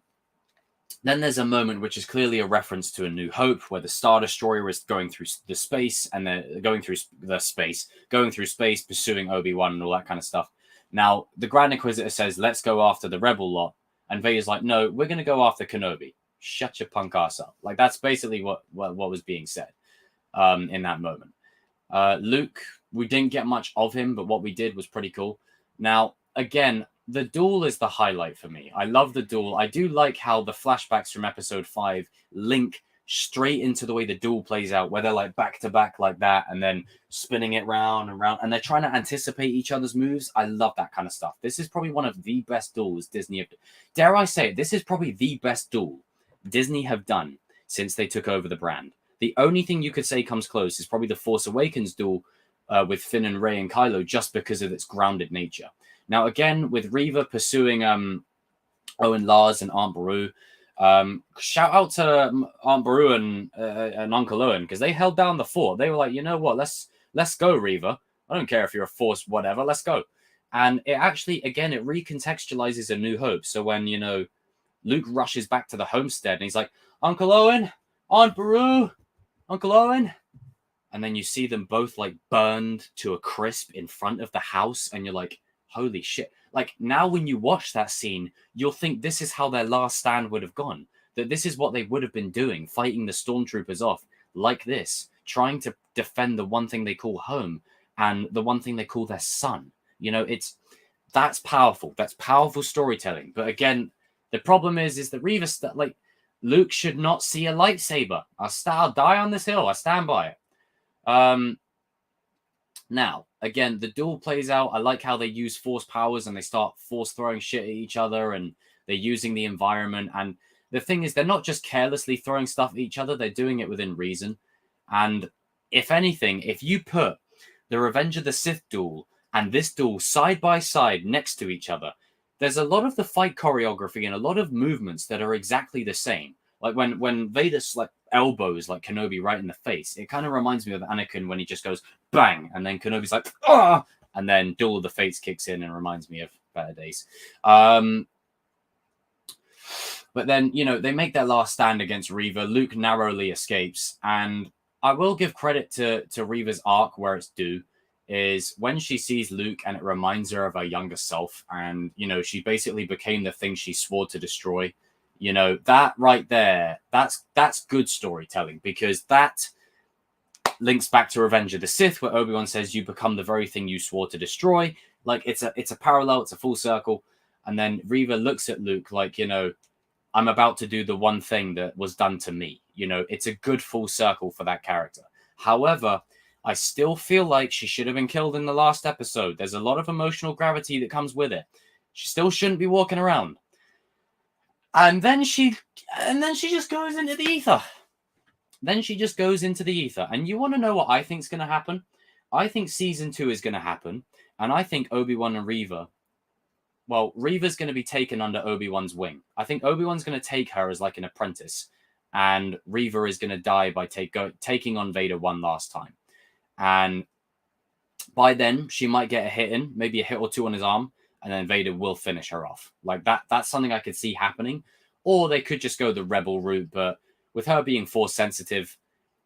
there's a moment which is clearly a reference to A New Hope, where the Star Destroyer is going through the space, and they're going through space, pursuing Obi-Wan and all that kind of stuff. Now, the Grand Inquisitor says, let's go after the rebel lot. And Vader's like, no, we're going to go after Kenobi. Shut your punk ass up. Like, that's basically what was being said in that moment. Luke, we didn't get much of him, but what we did was pretty cool. Now, again, the duel is the highlight for me. I love the duel. I do like how the flashbacks from episode 5 link straight into the way the duel plays out, where they're like back to back like that, and then spinning it round and round, and they're trying to anticipate each other's moves. I love that kind of stuff. This is probably one of the best duels Disney have, dare I say it, this is probably the best duel Disney have done since they took over the brand. The only thing you could say comes close is probably the Force Awakens duel with Finn and Rey and Kylo, just because of its grounded nature. Now, again, with Reva pursuing Owen Lars and Aunt Beru, shout out to Aunt Beru and Uncle Owen, because they held down the fort. They were like, you know what, let's go, Reva. I don't care if you're a Force, whatever, let's go. And it actually, again, it recontextualizes A New Hope. So when, you know, Luke rushes back to the homestead and he's like, Uncle Owen, Aunt Beru, Uncle Owen. And then you see them both like burned to a crisp in front of the house. And you're like, holy shit. Like, now when you watch that scene, you'll think this is how their last stand would have gone. That this is what they would have been doing, fighting the stormtroopers off like this, trying to defend the one thing they call home and the one thing they call their son. You know, that's powerful. That's powerful storytelling. But again, the problem is that Reva, like, Luke should not see a lightsaber. I'll die on this hill. I stand by it. Now, again, the duel plays out. I like how they use force powers and they start force throwing shit at each other, and they're using the environment. And the thing is, they're not just carelessly throwing stuff at each other. They're doing it within reason. And if anything, if you put the Revenge of the Sith duel and this duel side by side next to each other, there's a lot of the fight choreography and a lot of movements that are exactly the same. Like when Vader like elbows like Kenobi right in the face, it kind of reminds me of Anakin when he just goes bang, and then Kenobi's like ah, and then Duel of the Fates kicks in and reminds me of better days. But then, you know, they make their last stand against Reva. Luke narrowly escapes. And I will give credit to Reva's arc where it's due, is when she sees Luke and it reminds her of her younger self. And, you know, she basically became the thing she swore to destroy. You know, that right there, that's good storytelling, because that links back to Revenge of the Sith, where Obi-Wan says, you become the very thing you swore to destroy. Like, it's a parallel, it's a full circle. And then Reva looks at Luke like, you know, I'm about to do the one thing that was done to me. You know, it's a good full circle for that character. However, I still feel like she should have been killed in the last episode. There's a lot of emotional gravity that comes with it. She still shouldn't be walking around. And then she just goes into the ether. Then she just goes into the ether. And you want to know what I think is going to happen? I think season 2 is going to happen. And I think Obi-Wan and Reva, well, Reva's going to be taken under Obi-Wan's wing. I think Obi-Wan's going to take her as like an apprentice. And Reva is going to die by taking on Vader one last time. And by then, she might get a hit in, maybe a hit or two on his arm. And then Vader will finish her off. Like that's something I could see happening. Or they could just go the rebel route. But with her being force sensitive,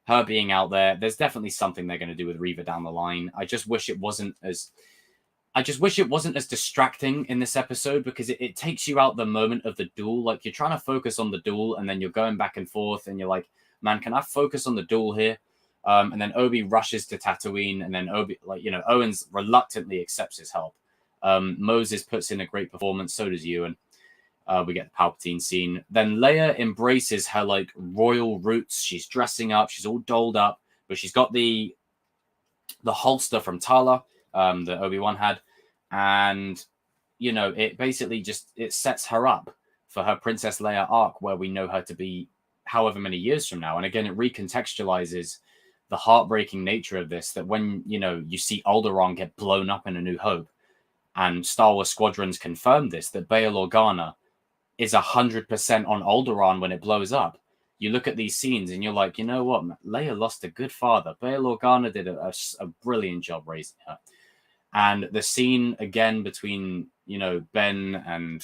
her being out there, there's definitely something they're going to do with Reva down the line. I just wish it wasn't as distracting in this episode, because it takes you out the moment of the duel. Like, you're trying to focus on the duel and then you're going back and forth and you're like, man, can I focus on the duel here? And then Obi rushes to Tatooine, and then Owens reluctantly accepts his help. Moses puts in a great performance, so does Ewan. We get the Palpatine scene. Then Leia embraces her like royal roots. She's dressing up. She's all dolled up, but she's got the holster from Tala that Obi-Wan had. And, you know, it basically it sets her up for her Princess Leia arc, where we know her to be however many years from now. And again, it recontextualizes the heartbreaking nature of this, that when, you know, you see Alderaan get blown up in A New Hope, and Star Wars Squadrons confirmed this, that Bail Organa is 100% on Alderaan when it blows up. You look at these scenes and you're like, you know what? Leia lost a good father. Bail Organa did a brilliant job raising her. And the scene again between, you know, Ben and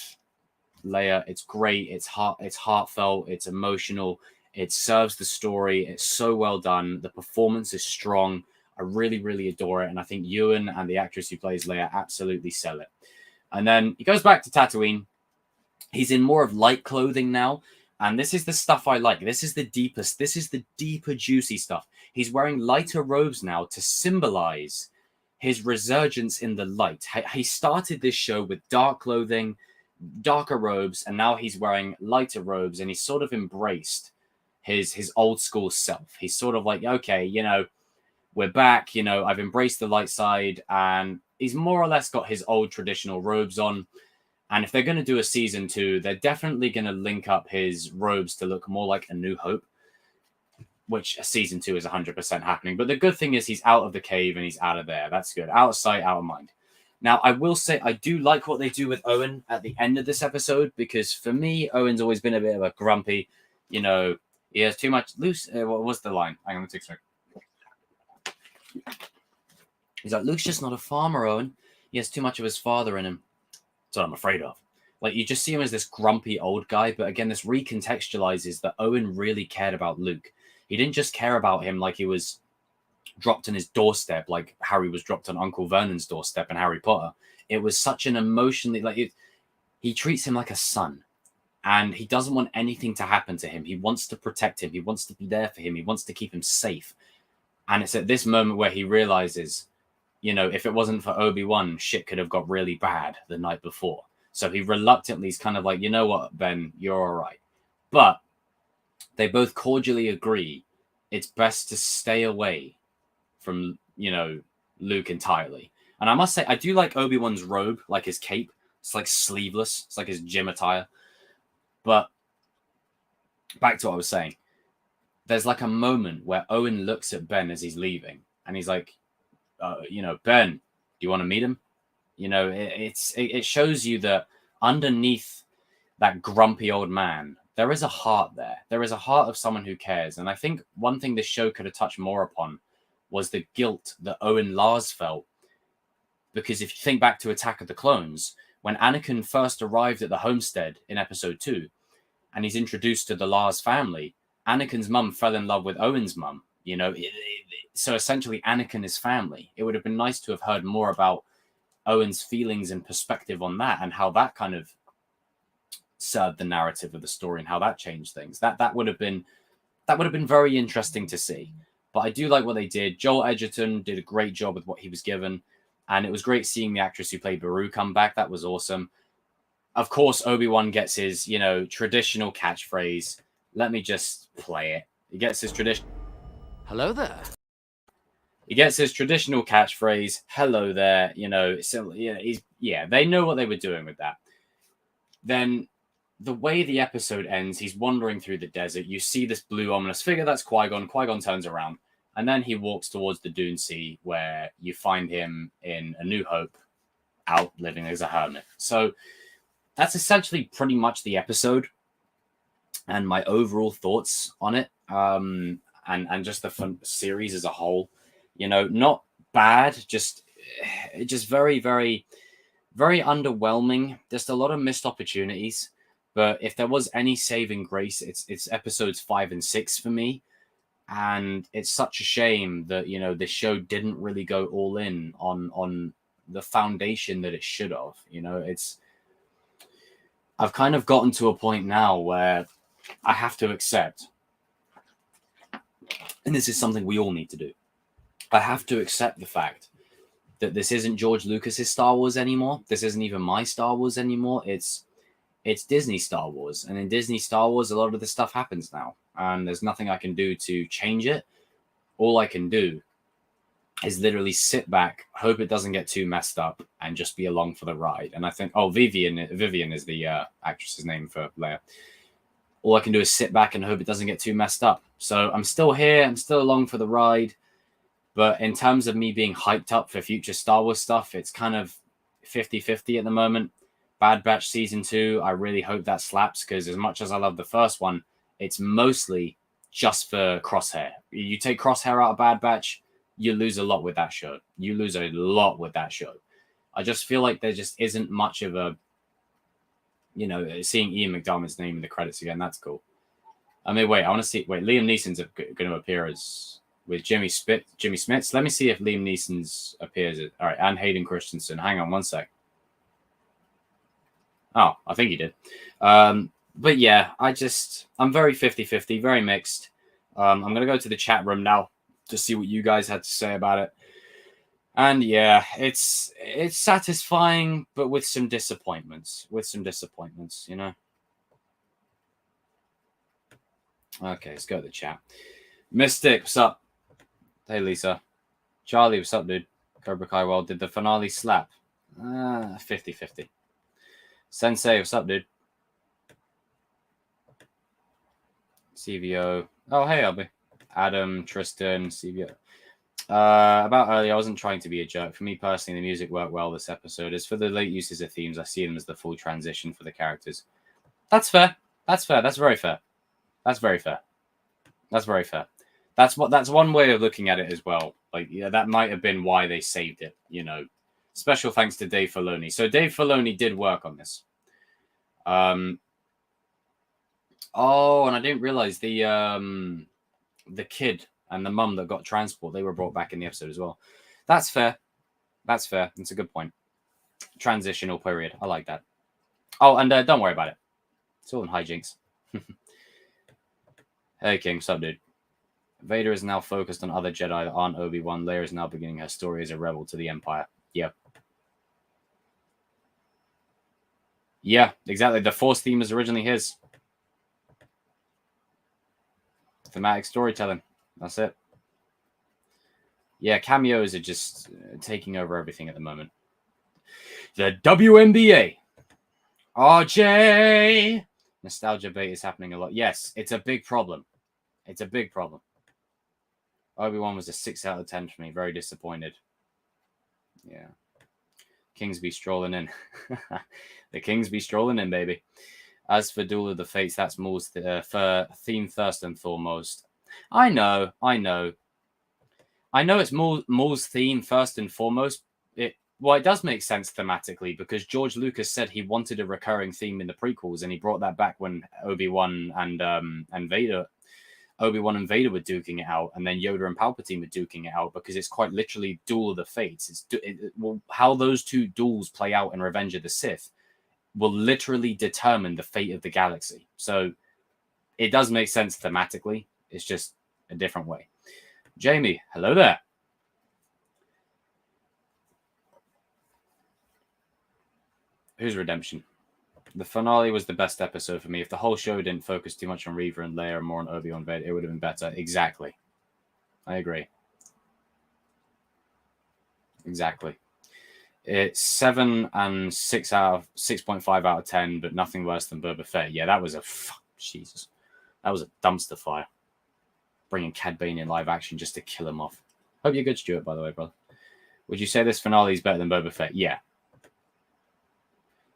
Leia, it's great. It's heartfelt. It's emotional. It serves the story. It's so well done. The performance is strong. I really, really adore it. And I think Ewan and the actress who plays Leia absolutely sell it. And then he goes back to Tatooine. He's in more of light clothing now. And this is the stuff I like. This is the deepest. This is the deeper, juicy stuff. He's wearing lighter robes now to symbolize his resurgence in the light. He started this show with dark clothing, darker robes, and now he's wearing lighter robes, and he's sort of embraced his old school self. He's sort of like, okay, you know, we're back, you know, I've embraced the light side, and he's more or less got his old traditional robes on. And if they're going to do a season 2, they're definitely going to link up his robes to look more like A New Hope, which season 2 is 100% happening. But the good thing is he's out of the cave and he's out of there. That's good. Out of sight, out of mind. Now, I will say I do like what they do with Owen at the end of this episode, because for me, Owen's always been a bit of a grumpy, you know, he has too much loose. What was the line? Hang on, let me take a second. He's like, Luke's just not a farmer, Owen. He has too much of his father in him. That's what I'm afraid of. Like, you just see him as this grumpy old guy, but again, this recontextualizes that Owen really cared about Luke. He didn't just care about him like he was dropped on his doorstep, like Harry was dropped on Uncle Vernon's doorstep in Harry Potter. It was such an emotionally, he treats him like a son, and he doesn't want anything to happen to him. He wants to protect him. He wants to be there for him. He wants to keep him safe. And it's at this moment where he realizes, you know, if it wasn't for Obi-Wan, shit could have got really bad the night before. So he reluctantly is kind of like, you know what, Ben, you're all right. But they both cordially agree it's best to stay away from, you know, Luke entirely. And I must say, I do like Obi-Wan's robe, like his cape. It's like sleeveless. It's like his gym attire. But back to what I was saying. There's like a moment where Owen looks at Ben as he's leaving, and he's like, Ben, do you want to meet him? It shows you that underneath that grumpy old man, there is a heart there. There is a heart of someone who cares. And I think one thing this show could have touched more upon was the guilt that Owen Lars felt. Because if you think back to Attack of the Clones, when Anakin first arrived at the homestead in episode 2, and he's introduced to the Lars family, Anakin's mum fell in love with Owen's mum. So essentially Anakin is family. It would have been nice to have heard more about Owen's feelings and perspective on that, and how that kind of served the narrative of the story and how that changed things. That would have been very interesting to see. But I do like what they did. Joel Edgerton did a great job with what he was given, and it was great seeing the actress who played Beru come back. That was awesome. Of course, Obi-Wan gets his, traditional catchphrase. Let me just play it. He gets his traditional. Hello there. He gets his traditional catchphrase. Hello there. They know what they were doing with that. Then the way the episode ends, he's wandering through the desert. You see this blue ominous figure. That's Qui-Gon. Qui-Gon turns around, and then he walks towards the Dune Sea, where you find him in A New Hope, out living as a hermit. So that's essentially pretty much the episode and my overall thoughts on it, and just the fun series as a whole. Not bad, just very, very, very underwhelming. Just a lot of missed opportunities. But if there was any saving grace, it's episodes 5 and 6 for me. And it's such a shame that, this show didn't really go all in on the foundation that it should have. I've kind of gotten to a point now where I have to accept, and this is something we all need to do, I have to accept the fact that this isn't George Lucas's Star Wars anymore. This isn't even my Star Wars anymore. It's Disney Star Wars. And in Disney Star Wars, a lot of this stuff happens now. And there's nothing I can do to change it. All I can do is literally sit back, hope it doesn't get too messed up, and just be along for the ride. And I think, Vivian is the actress's name for Leia. All I can do is sit back and hope it doesn't get too messed up. So I'm still here. I'm still along for the ride. But in terms of me being hyped up for future Star Wars stuff, it's kind of 50-50 at the moment. Bad Batch Season 2, I really hope that slaps, because as much as I love the first one, it's mostly just for Crosshair. You take Crosshair out of Bad Batch, you lose a lot with that show. I just feel like there just isn't much of a, seeing Ian McDiarmid's name in the credits again, that's cool. I mean, Liam Neeson's going to appear with Jimmy Smits. Let me see if Liam Neeson's appears. All right, and Hayden Christensen. Hang on one sec. Oh, I think he did. But yeah, I'm very 50-50, very mixed. I'm going to go to the chat room now to see what you guys had to say about it. And yeah, it's satisfying, but with some disappointments. Okay, let's go to the chat. Mystic, what's up? Hey, Lisa. Charlie, what's up, dude? Cobra Kai, well, did the finale slap? 50-50. Sensei, what's up, dude? CVO. Oh, hey, Albie. Adam, Tristan, CVO. About earlier, I wasn't trying to be a jerk. For me personally, the music worked well this episode. As for the late uses of themes, I see them as the full transition for the characters. That's fair. That's very fair. That's one way of looking at it as well. Like, yeah, that might have been why they saved it, Special thanks to Dave Filoni. So Dave Filoni did work on this. And I didn't realize the kid and the mum that got transport, they were brought back in the episode as well. That's fair. That's a good point. Transitional period. I like that. Oh, and don't worry about it. It's all in hijinks. Hey, King. What's up, dude? Vader is now focused on other Jedi that aren't Obi-Wan. Leia is now beginning her story as a rebel to the Empire. Yep. Yeah, exactly. The Force theme was originally his. Thematic storytelling. That's it. Yeah, cameos are just taking over everything at the moment. The WNBA. RJ. Nostalgia bait is happening a lot. Yes, it's a big problem. Obi-Wan was a 6 out of 10 for me. Very disappointed. Yeah. Kings be strolling in. The Kings be strolling in, baby. As for Duel of the Fates, that's Maul's theme first and foremost. I know. It's Maul's theme first and foremost. It does make sense thematically because George Lucas said he wanted a recurring theme in the prequels, and he brought that back when Obi-Wan and Vader were duking it out, and then Yoda and Palpatine were duking it out, because it's quite literally Duel of the Fates. How those two duels play out in Revenge of the Sith will literally determine the fate of the galaxy. So it does make sense thematically. It's just a different way. Jamie, hello there. Who's Redemption? The finale was the best episode for me. If the whole show didn't focus too much on Reva and Leia and more on Obi-Wan Vader, it would have been better. Exactly. I agree. Exactly. It's 7 and 6.5 out of 10, but nothing worse than Boba Fett. Yeah, that was Jesus. That was a dumpster fire. Bringing Cad Bane in live action just to kill him off. Hope you're good, Stuart, by the way, brother. Would you say this finale is better than Boba Fett? Yeah.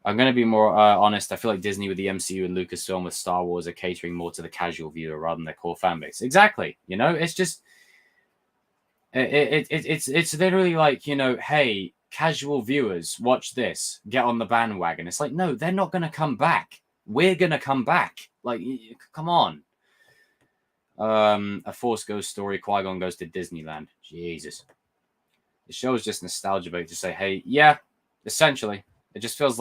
I'm going to be more honest. I feel like Disney with the MCU and Lucasfilm with Star Wars are catering more to the casual viewer rather than their core fan base. Exactly. You know, it's just... It's literally like, you know, hey, casual viewers, watch this. Get on the bandwagon. It's like, no, they're not going to come back. We're going to come back. Like, come on. A Force Ghost story. Qui-Gon goes to Disneyland. Jesus. The show is just nostalgia bait to say, hey, yeah, essentially. It just feels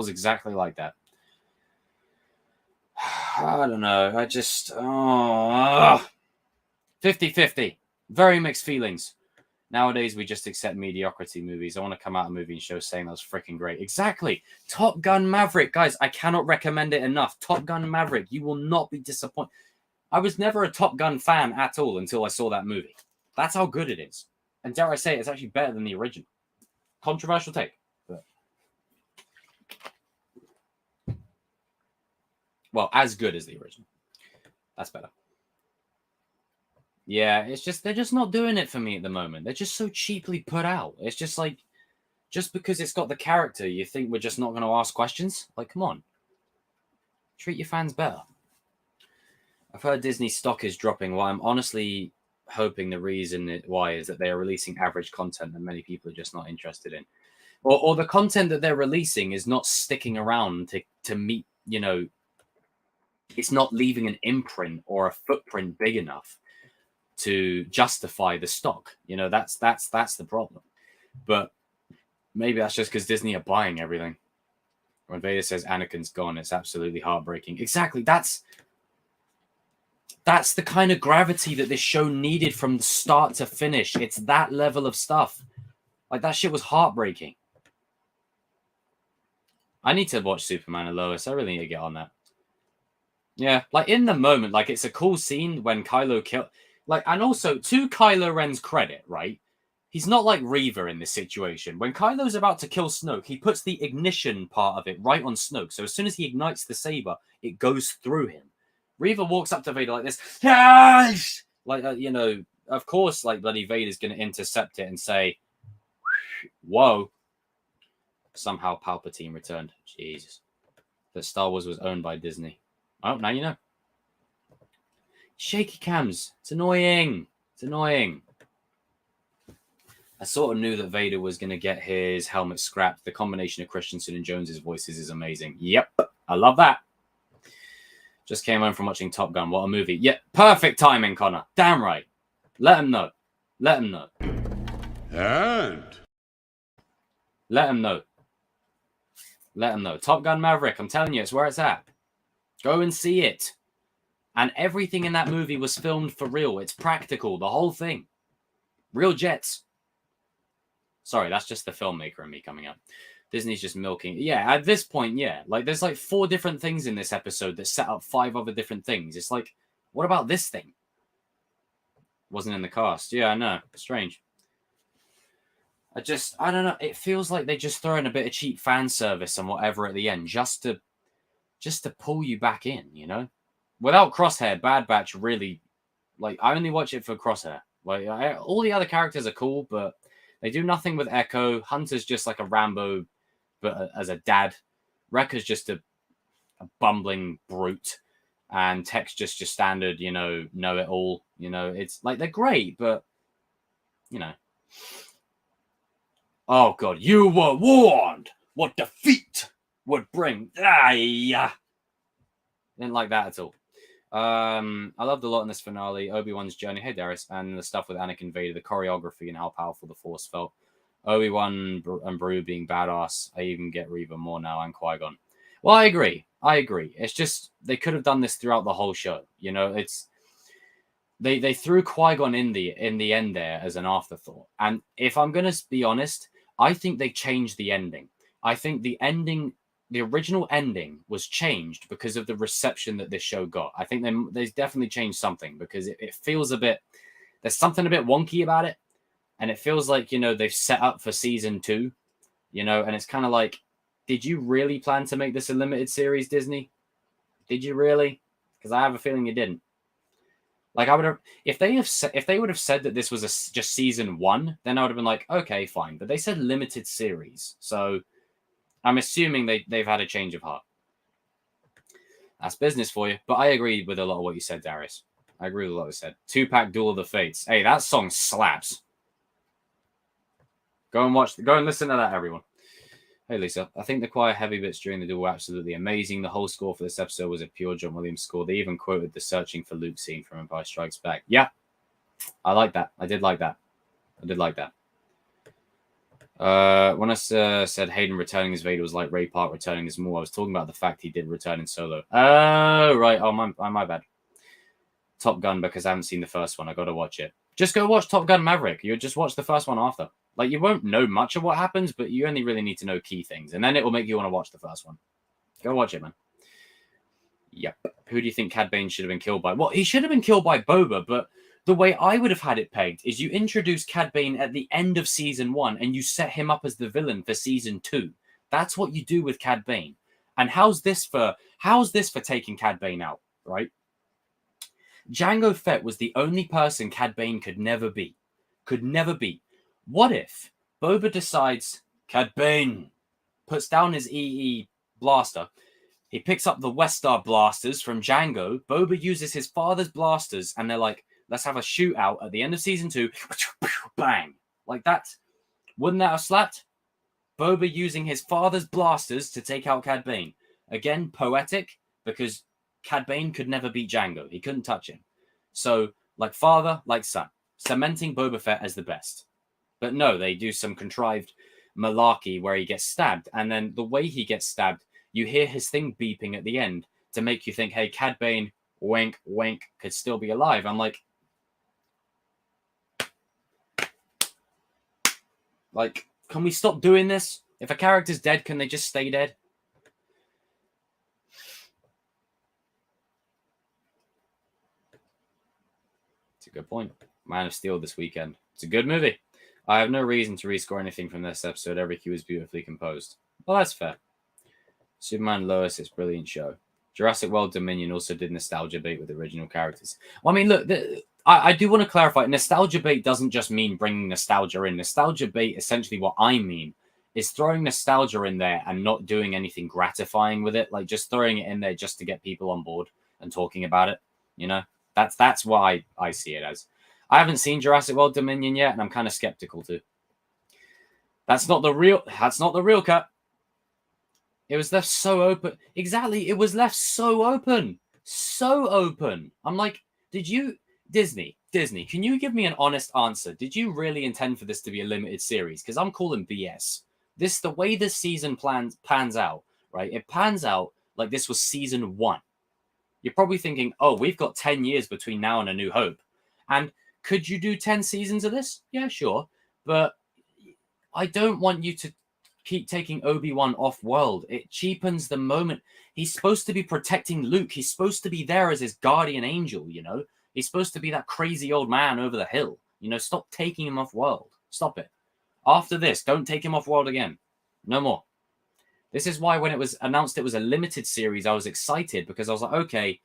exactly like that. I don't know. 50-50. Very mixed feelings. Nowadays, we just accept mediocrity movies. I want to come out of a movie and show saying that was freaking great. Exactly. Top Gun Maverick. Guys, I cannot recommend it enough. Top Gun Maverick. You will not be disappointed. I was never a Top Gun fan at all until I saw that movie. That's how good it is. And dare I say, it's actually better than the original. Controversial take. But... well, as good as the original. That's better. Yeah, it's just, they're just not doing it for me at the moment. They're just so cheaply put out. It's just like, just because it's got the character, you think we're just not going to ask questions? Like, come on. Treat your fans better. I've heard Disney stock is dropping. Well, I'm honestly hoping the reason why is that they are releasing average content that many people are just not interested in. Or the content that they're releasing is not sticking around to meet, you know, it's not leaving an imprint or a footprint big enough to justify the stock. You know, that's the problem. But maybe that's just because Disney are buying everything. When Vader says Anakin's gone, it's absolutely heartbreaking. Exactly. That's the kind of gravity that this show needed from the start to finish. It's that level of stuff. Like, that shit was heartbreaking. I need to watch Superman and Lois. I really need to get on that. Yeah, like, in the moment, like, it's a cool scene when Kylo killed... like, and also, to Kylo Ren's credit, right? He's not like Reva in this situation. When Kylo's about to kill Snoke, he puts the ignition part of it right on Snoke. So as soon as he ignites the saber, it goes through him. Reva walks up to Vader like this. Yes! Like, you know, of course, like, bloody Vader's going to intercept it and say, whoa. Somehow Palpatine returned. Jesus. That Star Wars was owned by Disney. Oh, now you know. Shaky cams. It's annoying. It's annoying. I sort of knew that Vader was going to get his helmet scrapped. The combination of Christensen and Jones's voices is amazing. Yep. I love that. Just came home from watching Top Gun. What a movie. Yeah, perfect timing, Connor. Damn right. Let him know. Let him know. And? Let him know. Let him know. Top Gun Maverick, I'm telling you, it's where it's at. Go and see it. And everything in that movie was filmed for real. It's practical, the whole thing. Real jets. Sorry, that's just the filmmaker and me coming up. Disney's just milking. Yeah, at this point, yeah. Like, there's like 4 different things in this episode that set up 5 other different things. It's like, what about this thing? Wasn't in the cast. Yeah, I know. Strange. I don't know. It feels like they just throw in a bit of cheap fan service and whatever at the end just to pull you back in, you know? Without Crosshair, Bad Batch really, like, I only watch it for Crosshair. Like, all the other characters are cool, but They do nothing with Echo. Hunter's just like a Rambo, but as a dad. Wrecker's just a bumbling brute. And Tech's just your standard, know it all. It's like they're great, but, Oh, God, you were warned what defeat would bring. Didn't like that at all. I loved a lot in this finale. Obi-Wan's journey, hey Darius, and the stuff with Anakin Vader, the choreography and how powerful the Force felt. Obi-Wan and Beru being badass. I even get Reva more now and Qui-Gon. Well, I agree. It's just they could have done this throughout the whole show. It's they threw Qui-Gon in the end there as an afterthought. And if I'm gonna be honest, I think they changed the ending. I think the original ending was changed because of the reception that this show got. I think they definitely changed something because it feels there's something a bit wonky about it. And it feels like, they've set up for season 2, and it's kind of like, did you really plan to make this a limited series, Disney? Did you really? Because I have a feeling you didn't. Like I would have, if they would have said that this was just season 1, then I would have been like, okay, fine. But they said limited series. So I'm assuming they've had a change of heart. That's business for you. But I agree with a lot of what you said, Darius. I agree with a lot you said. 2-pack Duel of the Fates. Hey, that song slaps. Go and listen to that, everyone. Hey, Lisa. I think the choir heavy bits during the duel were absolutely amazing. The whole score for this episode was a pure John Williams score. They even quoted the searching for Luke scene from Empire Strikes Back. Yeah, I like that. I did like that. When I said Hayden returning as Vader was like Ray Park returning as Maul, I was talking about the fact he did return in Solo. Oh, right. Oh, my bad. Top Gun, because I haven't seen the first one. I got to watch it. Just go watch Top Gun Maverick. You just watch the first one after. Like, you won't know much of what happens, but you only really need to know key things. And then it will make you want to watch the first one. Go watch it, man. Yep. Who do you think Cad Bane should have been killed by? Well, he should have been killed by Boba, but the way I would have had it pegged is you introduce Cad Bane at the end of season 1 and you set him up as the villain for season 2. That's what you do with Cad Bane. And how's this for taking Cad Bane out, right? Jango Fett was the only person Cad Bane could never be. What if Boba decides Cad Bane puts down his EE blaster, he picks up the Westar blasters from Jango, Boba uses his father's blasters, and they're like, let's have a shootout at the end of season 2, bang. Like that. Wouldn't that have slapped? Boba using his father's blasters to take out Cad Bane. Again, poetic, because Cad Bane could never beat Jango. He couldn't touch him. So, like father, like son. Cementing Boba Fett as the best. But no, they do some contrived malarkey where he gets stabbed. And then the way he gets stabbed, you hear his thing beeping at the end to make you think, hey, Cad Bane, wink, wink, could still be alive. I'm like, can we stop doing this? If a character's dead, can they just stay dead? It's a good point. Man of Steel this weekend. It's a good movie. I have no reason to rescore anything from this episode. Every cue is beautifully composed. Well, that's fair. Superman Lois, it's a brilliant show. Jurassic World Dominion also did nostalgia bait with original characters. Well, I mean, look, I do want to clarify. Nostalgia bait doesn't just mean bringing nostalgia in. Nostalgia bait, essentially what I mean, is throwing nostalgia in there and not doing anything gratifying with it. Like just throwing it in there just to get people on board and talking about it. That's why I see it as. I haven't seen Jurassic World Dominion yet, and I'm kind of skeptical too. That's not the real cut. It was left so open. Exactly. It was left so open. So open. I'm like, Disney, can you give me an honest answer? Did you really intend for this to be a limited series? Because I'm calling BS. The way this season pans out, right? It pans out like this was season 1. You're probably thinking, oh, we've got 10 years between now and A New Hope. And could you do 10 seasons of this? Yeah, sure. But I don't want you to keep taking Obi-Wan off-world. It cheapens the moment. He's supposed to be protecting Luke. He's supposed to be there as his guardian angel, He's supposed to be that crazy old man over the hill. Stop taking him off-world. Stop it. After this, don't take him off-world again. No more. This is why when it was announced it was a limited series, I was excited because I was like, okay,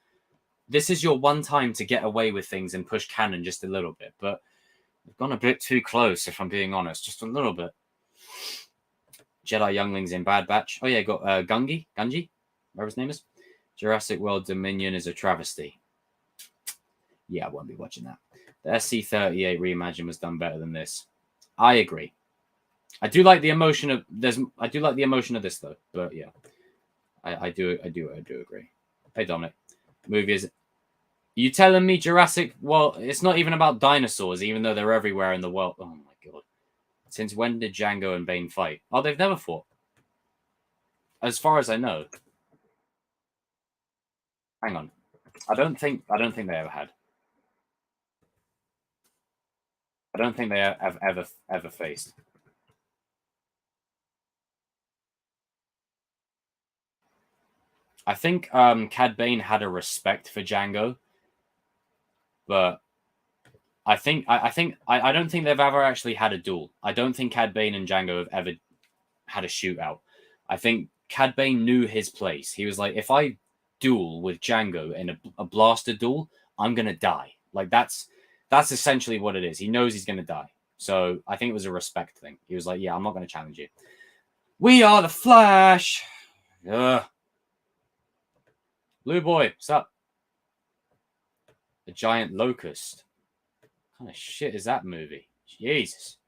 this is your one time to get away with things and push canon just a little bit. But They've gone a bit too close, if I'm being honest, just a little bit. Jedi Younglings in Bad Batch. Oh yeah, got Gungi, whatever his name is. Jurassic World Dominion is a travesty. Yeah, I won't be watching that. The SC-38 reimagine was done better than this. I agree. I do like the emotion of this though. But yeah, I do agree. Hey Dominic, movie is. You telling me Jurassic? Well, it's not even about dinosaurs, even though they're everywhere in the world. Oh my god! Since when did Django and Bane fight? Oh, they've never fought, as far as I know. Hang on, I don't think they ever had. I don't think they have ever faced. I think Cad Bane had a respect for Django, but I don't think they've ever actually had a duel. I don't think Cad Bane and Django have ever had a shootout. I think Cad Bane knew his place. He was like, if I duel with Django in a blaster duel, I'm gonna die. Like that's essentially what it is. He knows he's gonna die. So I think it was a respect thing. He was like, yeah, I'm not gonna challenge you. We are the Flash. Ugh. Blue Boy, what's up? The Giant Locust. What kind of shit is that movie? Jesus.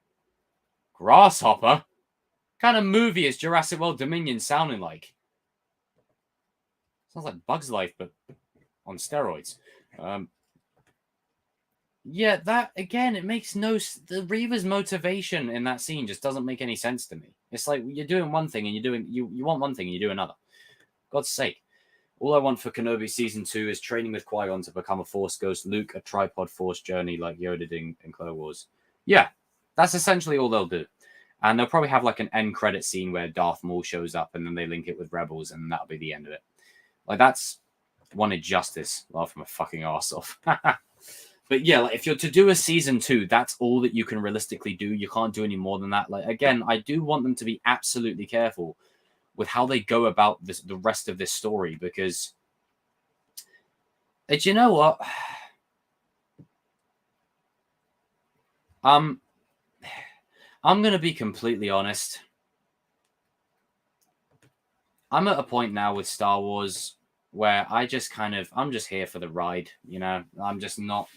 Grasshopper? What kind of movie is Jurassic World Dominion sounding like? Sounds like Bug's Life, but on steroids. Yeah, that again, it makes no. The Reva's motivation in that scene just doesn't make any sense to me. It's like you're doing one thing and you want one thing and you do another. God's sake. All I want for Kenobi Season 2 is training with Qui-Gon to become a Force Ghost, Luke a tripod Force journey like Yoda did in Clone Wars. Yeah, that's essentially all they'll do. And they'll probably have like an end credit scene where Darth Maul shows up and then they link it with Rebels and that'll be the end of it. Like that's wanted justice. Laugh my fucking ass off. But yeah, like if you're to do a Season 2, that's all that you can realistically do. You can't do any more than that. Like again, I do want them to be absolutely careful with how they go about this, the rest of this story, because do you know what? I'm gonna be completely honest. I'm at a point now with Star Wars where I'm just here for the ride. You know, I'm just not.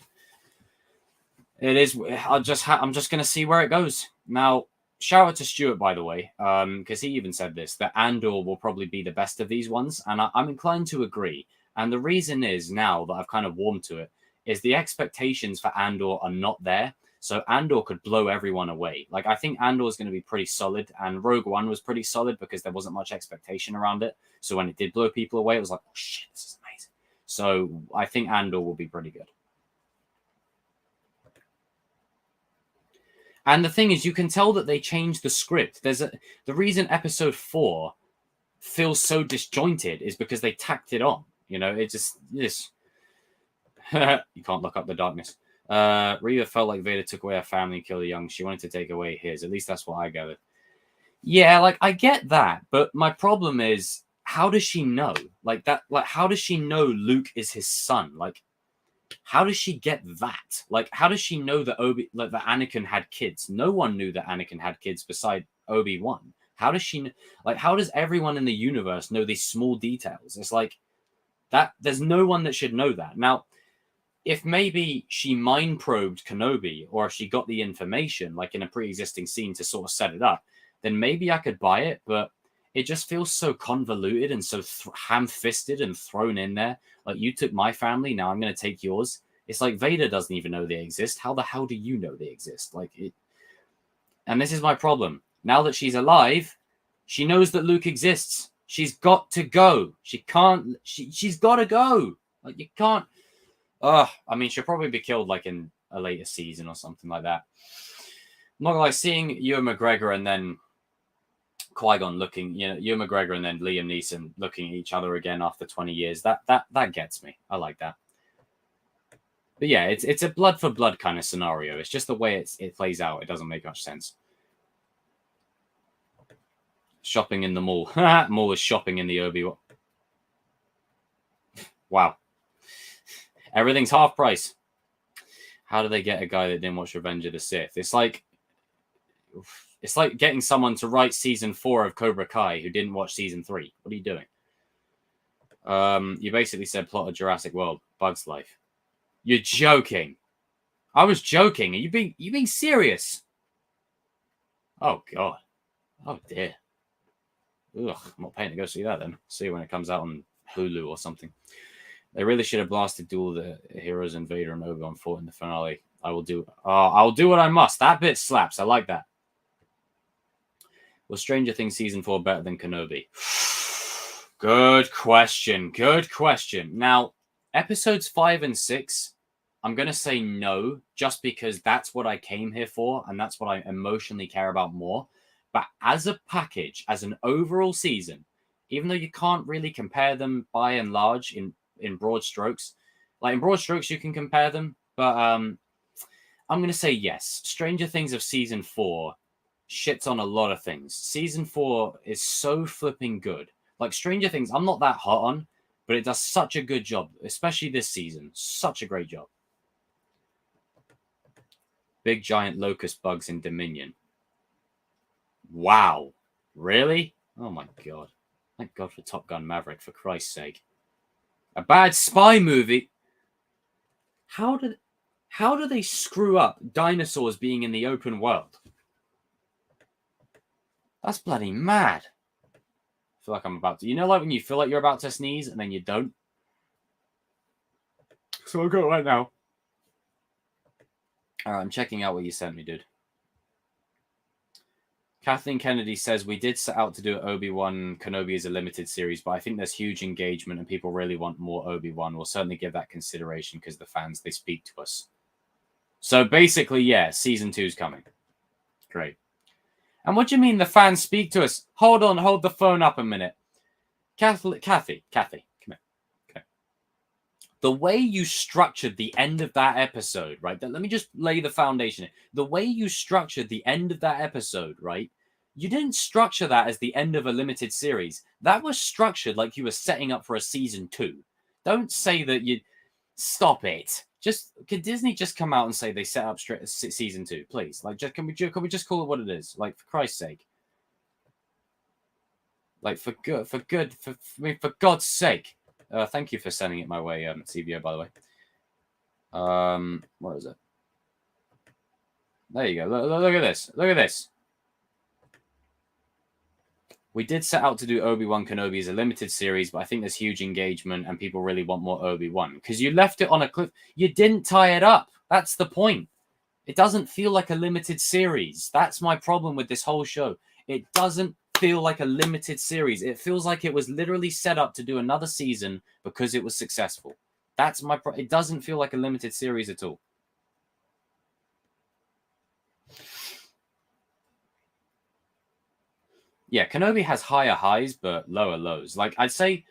It is. I'm just gonna see where it goes now. Shout out to Stuart, by the way, because he even said this, that Andor will probably be the best of these ones. And I'm inclined to agree. And the reason is, now that I've kind of warmed to it, is the expectations for Andor are not there. So Andor could blow everyone away. Like, I think Andor is going to be pretty solid. And Rogue One was pretty solid because there wasn't much expectation around it. So when it did blow people away, it was like, oh shit, this is amazing. So I think Andor will be pretty good. And the thing is, you can tell that they changed the script. The reason episode 4 feels so disjointed is because they tacked it on. You know, it just this. You can't look up the darkness. Reva felt like Vader took away her family and killed her young. She wanted to take away his. At least that's what I gathered. Yeah, like I get that, but my problem is, how does she know? Like that. Like how does she know Luke is his son? Like. How does she get that? Like, how does she know that that Anakin had kids? No one knew that Anakin had kids beside Obi-Wan. How does she like? How does everyone in the universe know these small details? It's like that. There's no one that should know that. Now, if maybe she mind probed Kenobi, or if she got the information like in a pre-existing scene to sort of set it up, then maybe I could buy it. But it just feels so convoluted and so ham-fisted and thrown in there. Like, you took my family, now I'm going to take yours. It's like Vader doesn't even know they exist. How the hell do you know they exist? Like it. And this is my problem. Now that she's alive, she knows that Luke exists. She's got to go. She can't. She's got to go. Like, you can't. I mean, she'll probably be killed like in a later season or something like that. I'm not gonna lie, seeing Ewan McGregor and then Qui-Gon looking, you know, Ewan McGregor and then Liam Neeson looking at each other again after 20 years. That gets me. I like that. But yeah, it's a blood for blood kind of scenario. It's just the way it plays out. It doesn't make much sense. Shopping in the mall. Mall is shopping in the Obi-Wan. Wow. Everything's half price. How do they get a guy that didn't watch Revenge of the Sith? It's like getting someone to write season 4 of Cobra Kai who didn't watch season 3. What are you doing? You basically said plot of Jurassic World, Bug's Life. You're joking. I was joking. Are you being serious? Oh god. Oh dear. Ugh, I'm not paying to go see that then. See when it comes out on Hulu or something. They really should have blasted Duel the Heroes and Vader and Obi-Wan fought in the finale. I'll do what I must. That bit slaps. I like that. Was Stranger Things season 4 better than Kenobi? Good question. Good question. Now, episodes 5 and 6, I'm going to say no, just because that's what I came here for, and that's what I emotionally care about more. But as a package, as an overall season, even though you can't really compare them by and large in broad strokes, like in broad strokes you can compare them, but I'm going to say yes. Stranger Things of season 4 shits on a lot of things. Season 4 is so flipping good. Like Stranger Things, I'm not that hot on, but it does such a good job, especially this season. Such a great job. Big giant locust bugs in Dominion. Wow. Really? Oh my god. Thank God for Top Gun Maverick, for Christ's sake. A bad spy movie. How do they screw up dinosaurs being in the open world? That's bloody mad. I feel like I'm about to... You know, like when you feel like you're about to sneeze and then you don't? So I'll go right now. All right, I'm checking out what you sent me, dude. Kathleen Kennedy says, we did set out to do Obi-Wan Kenobi as a limited series, but I think there's huge engagement and people really want more Obi-Wan. We'll certainly give that consideration because the fans, they speak to us. So basically, yeah, season 2's coming. Great. And what do you mean the fans speak to us? Hold on, hold the phone up a minute. Kathy, come here. The way you structured the end of that episode, right? Let me just lay the foundation. The way you structured the end of that episode, right? You didn't structure that as the end of a limited series. That was structured like you were setting up for a season 2. Don't say that you... Stop it. Can Disney just come out and say they set up season 2, please? Like, can we just call it what it is? Like, for Christ's sake. Like, for God's sake. Thank you for sending it my way, CBO, by the way. What is it? There you go. Look at this. Look at this. We did set out to do Obi-Wan Kenobi as a limited series, but I think there's huge engagement and people really want more Obi-Wan. Because you left it on a cliff. You didn't tie it up. That's the point. It doesn't feel like a limited series. That's my problem with this whole show. It doesn't feel like a limited series. It feels like it was literally set up to do another season because it was successful. That's my problem. It doesn't feel like a limited series at all. Yeah, Kenobi has higher highs but lower lows. Like I think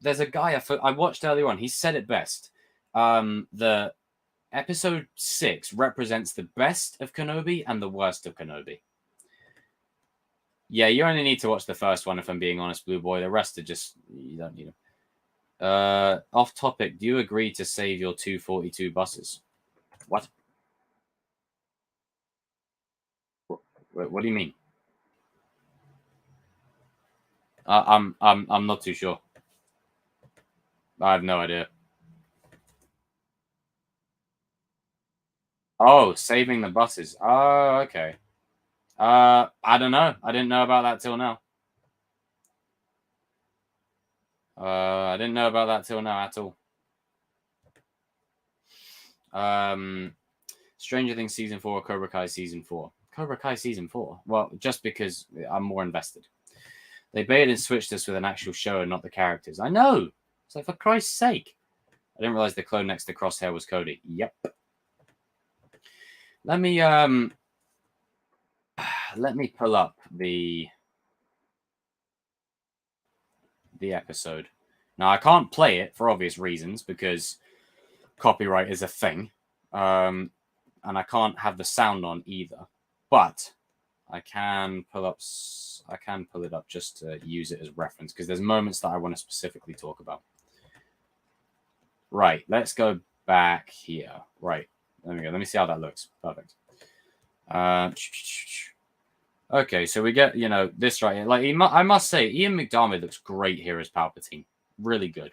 there's a guy I watched earlier on. He said it best. The episode 6 represents the best of Kenobi and the worst of Kenobi. Yeah, you only need to watch the first one if I'm being honest, Blue Boy. The rest are just, you don't need them. Off topic, do you agree to save your 242 buses? What? What do you mean? I'm not too sure. I have no idea. Oh, saving the buses. Oh, okay. I don't know. I didn't know about that till now. I didn't know about that till now at all. Stranger Things season 4 or Cobra Kai season 4? Cobra Kai season 4. Well, just because I'm more invested. They baited and switched us with an actual show and not the characters. I know. It's like, for Christ's sake. I didn't realize the clone next to Crosshair was Cody. Yep. Let me pull up the episode. Now, I can't play it for obvious reasons because copyright is a thing. And I can't have the sound on either. But I can pull it up just to use it as reference because there's moments that I want to specifically talk about. Right, let's go back here. Right. There we go. Let me see how that looks. Perfect. Okay, so we get, you know, this right here. Like, I must say, Ian McDiarmid looks great here as Palpatine. Really good.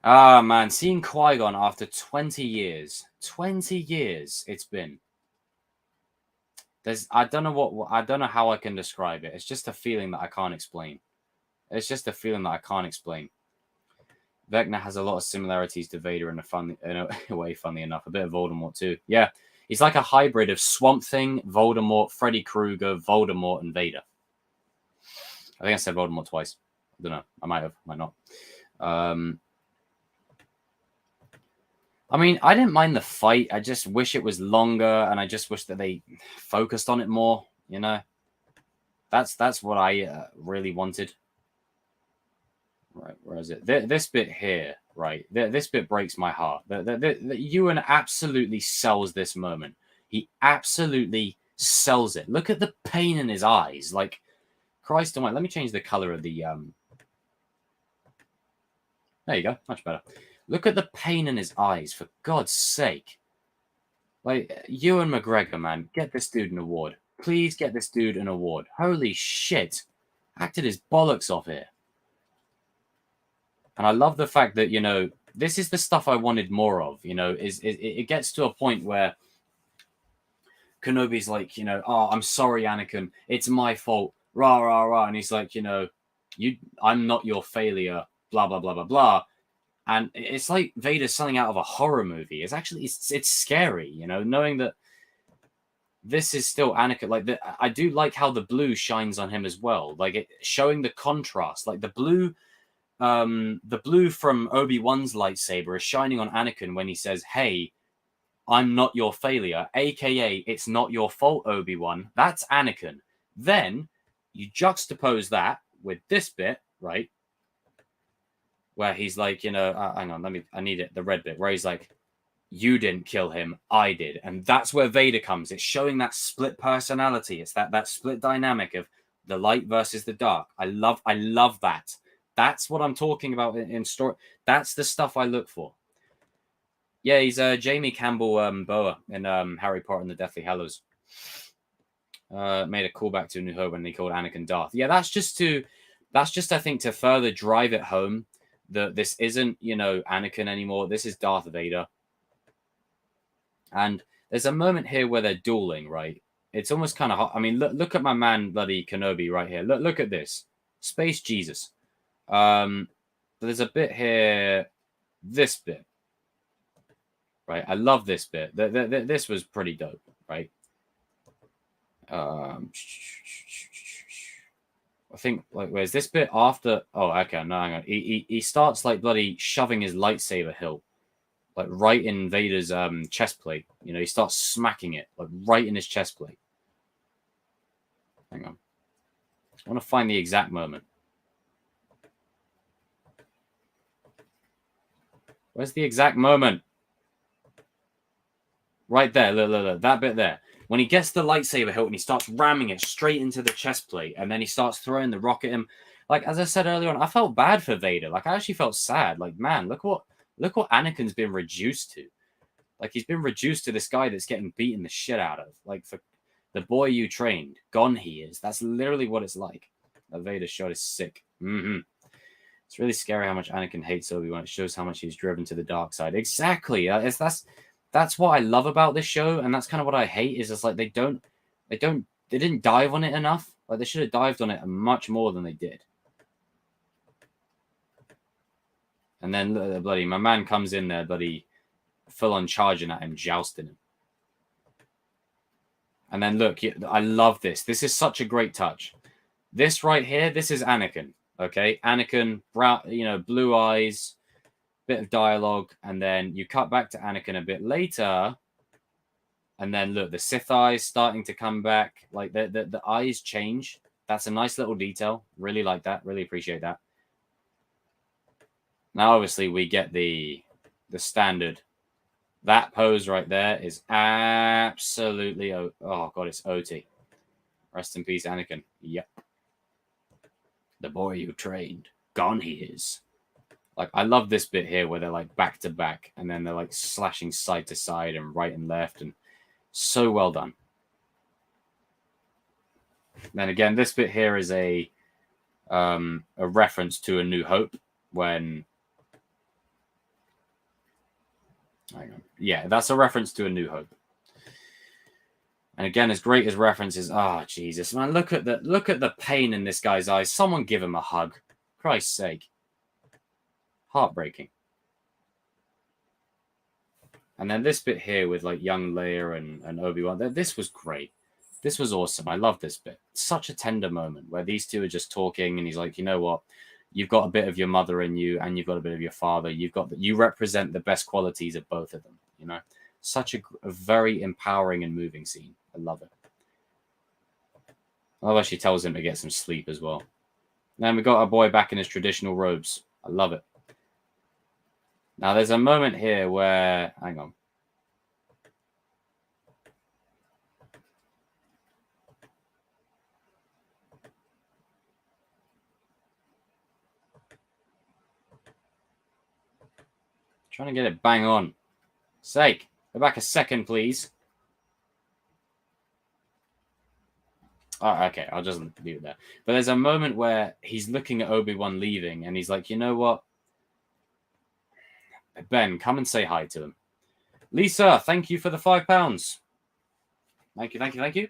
Ah, man, seeing Qui-Gon after 20 years. 20 years it's been. I don't know how I can describe it. It's just a feeling that I can't explain. It's just a feeling that I can't explain. Vecna has a lot of similarities to Vader in a way, funny enough. A bit of Voldemort too. Yeah, he's like a hybrid of Swamp Thing, Voldemort, Freddy Krueger, Voldemort, and Vader. I think I said Voldemort twice. I don't know. I might have, might not. I mean, I didn't mind the fight. I just wish it was longer, and I just wish that they focused on it more. You know, that's what I really wanted. Right, where is it? This bit here, right? This bit breaks my heart. Ewan absolutely sells this moment. He absolutely sells it. Look at the pain in his eyes. Like, Christ almighty. Let me change the color of the... There you go. Much better. Look at the pain in his eyes, for God's sake. Like, Ewan McGregor, man, get this dude an award. Please get this dude an award. Holy shit. Acted his bollocks off here. And I love the fact that, you know, this is the stuff I wanted more of, you know, it gets to a point where Kenobi's like, you know, oh, I'm sorry, Anakin. It's my fault. Rah, rah, rah. And he's like, you know, I'm not your failure, blah, blah, blah, blah, blah. And it's like Vader selling out of a horror movie. It's actually, it's scary, you know, knowing that this is still Anakin. Like, I do like how the blue shines on him as well. Like, showing the contrast. Like, the blue from Obi-Wan's lightsaber is shining on Anakin when he says, hey, I'm not your failure, aka it's not your fault, Obi-Wan. That's Anakin. Then you juxtapose that with this bit, right, where he's like, you know, hang on, I need it, the red bit, where he's like, you didn't kill him, I did. And that's where Vader comes. It's showing that split personality. It's that split dynamic of the light versus the dark. I love that. That's what I'm talking about in story. That's the stuff I look for. Yeah, he's Jamie Campbell Boa in Harry Potter and the Deathly Hallows. Made a callback to New Hope when he called Anakin Darth. Yeah, that's just I think to further drive it home that this isn't, you know, Anakin anymore. This is Darth Vader. And there's a moment here where they're dueling, right? It's almost kind of hot. I mean, look at my man, bloody Kenobi, right here. Look at this. Space Jesus. There's a bit here, this bit, right? I love this bit. This was pretty dope, right? I think, like, where's this bit after? Oh, okay, no, hang on. He starts, like, bloody shoving his lightsaber hilt, like, right in Vader's chest plate. You know, he starts smacking it, like, right in his chest plate. Hang on. I want to find the exact moment. Where's the exact moment? Right there, look, that bit there. When he gets the lightsaber hilt and he starts ramming it straight into the chest plate, and then he starts throwing the rock at him. Like, as I said earlier on, I felt bad for Vader. Like, I actually felt sad. Like, man, look what Anakin's been reduced to. Like, he's been reduced to this guy that's getting beaten the shit out of. Like, for the boy you trained, gone he is. That's literally what it's like. The Vader shot is sick. It's really scary how much Anakin hates Obi-Wan. It shows how much he's driven to the dark side. Exactly. That's what I love about this show, and that's kind of what I hate. Is it's like they didn't dive on it enough. Like, they should have dived on it much more than they did. And then bloody my man comes in there, bloody full on charging at him, jousting him. And then look, I love this. This is such a great touch. This right here, this is Anakin. Okay, Anakin, brown, you know, blue eyes, bit of dialogue, and then you cut back to Anakin a bit later, and then look, the Sith eyes starting to come back. Like, the eyes change. That's a nice little detail. Really like that. Really appreciate that. Now, obviously, we get the standard. That pose right there is absolutely, oh god, it's OT. Rest in peace, Anakin. Yep. The boy you trained, gone he is. Like, I love this bit here where they're like back to back and then they're like slashing side to side and right and left, and so well done. Then again, this bit here is a reference to A New Hope when. Hang on. Yeah, that's a reference to A New Hope. And again, as great as references, Jesus, man, look at the pain in this guy's eyes. Someone give him a hug. Christ's sake. Heartbreaking. And then this bit here with like young Leia and Obi-Wan, this was great. This was awesome. I love this bit. Such a tender moment where these two are just talking and he's like, you know what? You've got a bit of your mother in you and you've got a bit of your father. You represent the best qualities of both of them, you know? Such a very empowering and moving scene. I love it. I love she tells him to get some sleep as well. Then we got our boy back in his traditional robes. I love it. Now there's a moment here where, hang on. Trying to get it bang on. Sake, go back a second, please. Oh, okay, I'll just leave it there. But there's a moment where he's looking at Obi-Wan leaving, and he's like, you know what? Ben, come and say hi to him. Lisa, thank you for the £5. Thank you, thank you, thank you.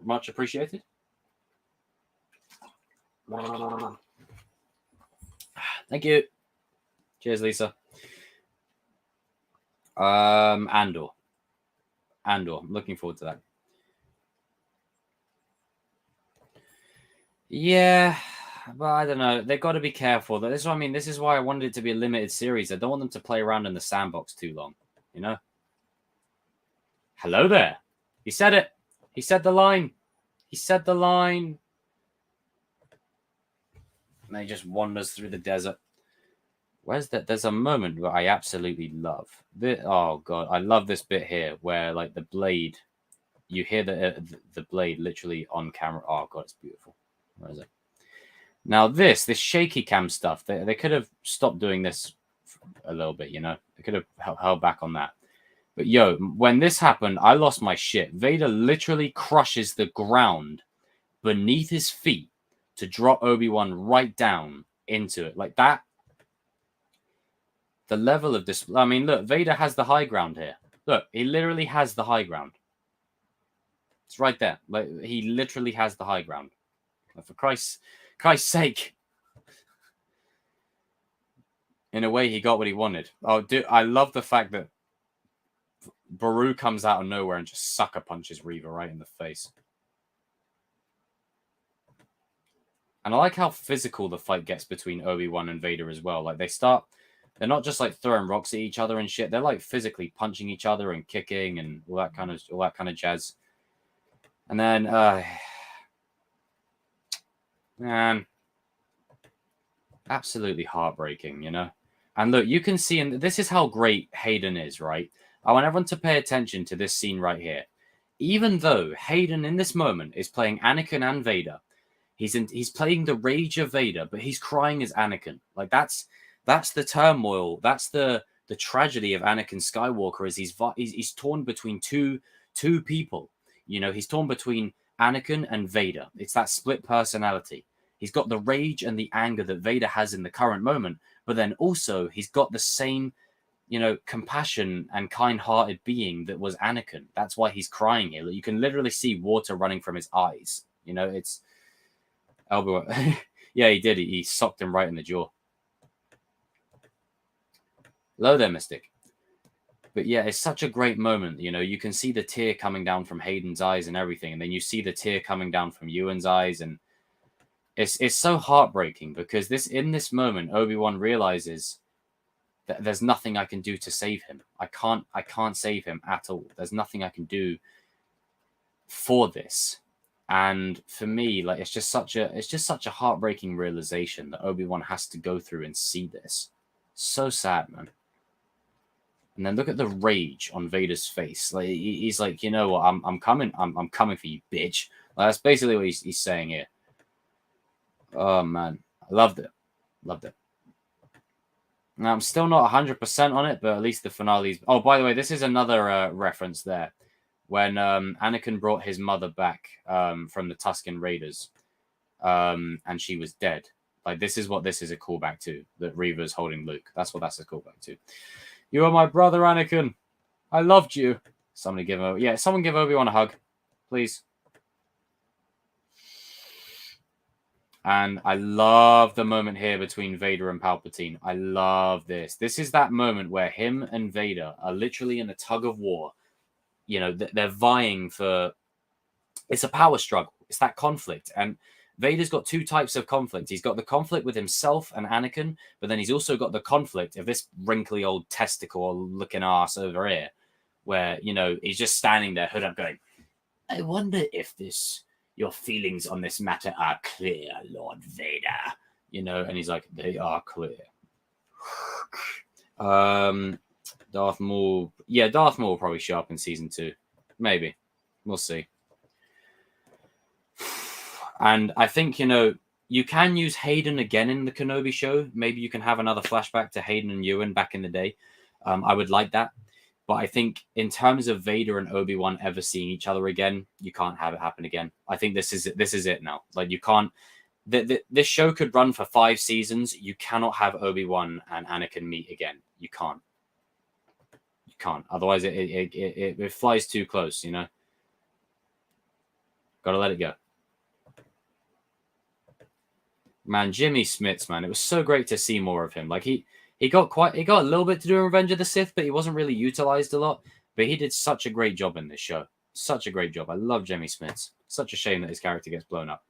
Much appreciated. Thank you. Cheers, Lisa. Andor. I'm looking forward to that. Yeah, but I don't know. They've got to be careful. This is what I mean. This is why I wanted it to be a limited series. I don't want them to play around in the sandbox too long, you know? Hello there. He said it. He said the line. He said the line. And he just wanders through the desert. Where's that? There's a moment where I absolutely love. Oh, God. I love this bit here where, like, the blade, you hear the blade literally on camera. Oh, God, it's beautiful. Where is it? Now, this shaky cam stuff, they could have stopped doing this a little bit, you know? They could have held back on that. But, yo, when this happened, I lost my shit. Vader literally crushes the ground beneath his feet to drop Obi-Wan right down into it. Like that. The level of this. I mean, look, Vader has the high ground here. Look, he literally has the high ground. It's right there. Like, he literally has the high ground. For Christ's sake. In a way, he got what he wanted. Oh, dude, I love the fact that Baru comes out of nowhere and just sucker punches Reva right in the face. And I like how physical the fight gets between Obi-Wan and Vader as well. Like, they're not just like throwing rocks at each other and shit. They're like physically punching each other and kicking and all that kind of jazz. And then, man, absolutely heartbreaking, you know? And look, you can see, and this is how great Hayden is, right? I want everyone to pay attention to this scene right here. Even though Hayden in this moment is playing Anakin and Vader, he's playing the rage of Vader, but he's crying as Anakin. Like that's the turmoil. That's the tragedy of Anakin Skywalker. Is he's torn between two people. You know, he's torn between Anakin and Vader. It's that split personality. He's got the rage and the anger that Vader has in the current moment, but then also he's got the same, you know, compassion and kind-hearted being that was Anakin. That's why he's crying here. You can literally see water running from his eyes. You know, it's Obi-Wan. Yeah, he did. He socked him right in the jaw. Hello there, Mystic. But yeah, it's such a great moment. You know, you can see the tear coming down from Hayden's eyes and everything, and then you see the tear coming down from Ewan's eyes, and it's so heartbreaking because in this moment, Obi-Wan realizes that there's nothing I can do to save him. I can't save him at all. There's nothing I can do for this. And for me, like it's just such a heartbreaking realization that Obi-Wan has to go through and see this. So sad, man. And then look at the rage on Vader's face. Like he's like, you know what, I'm coming for you, bitch. Like, that's basically what he's saying here. Oh man, I loved it. Loved it. Now I'm still not 100% on it, but at least the finale's. Oh, by the way, this is another reference there when Anakin brought his mother back from the Tusken Raiders, and she was dead. Like, this is what this is a callback to, that Reva's holding Luke. That's what that's a callback to. You are my brother, Anakin. I loved you. Somebody give someone give Obi-Wan a hug, please. And I love the moment here between Vader and Palpatine. I love this. This is that moment where him and Vader are literally in a tug of war. You know, they're vying for... It's a power struggle. It's that conflict. And Vader's got two types of conflict. He's got the conflict with himself and Anakin, but then he's also got the conflict of this wrinkly old testicle-looking ass over here, where, you know, he's just standing there, hood up, going, I wonder if your feelings on this matter are clear, Lord Vader. You know, and he's like, they are clear. Darth Maul. Yeah, Darth Maul will probably show up in season 2. Maybe. We'll see. And I think, you know, you can use Hayden again in the Kenobi show. Maybe you can have another flashback to Hayden and Ewan back in the day. I would like that. But I think in terms of Vader and Obi-Wan ever seeing each other again, you can't have it happen again. I think this is it now. Like, you can't... This show could run for 5 seasons. You cannot have Obi-Wan and Anakin meet again. You can't. You can't. Otherwise, it flies too close, you know? Gotta let it go. Man, Jimmy Smits, man. It was so great to see more of him. Like, he got a little bit to do in Revenge of the Sith, but he wasn't really utilized a lot. But he did such a great job in this show. Such a great job. I love Jimmy Smits. Such a shame that his character gets blown up.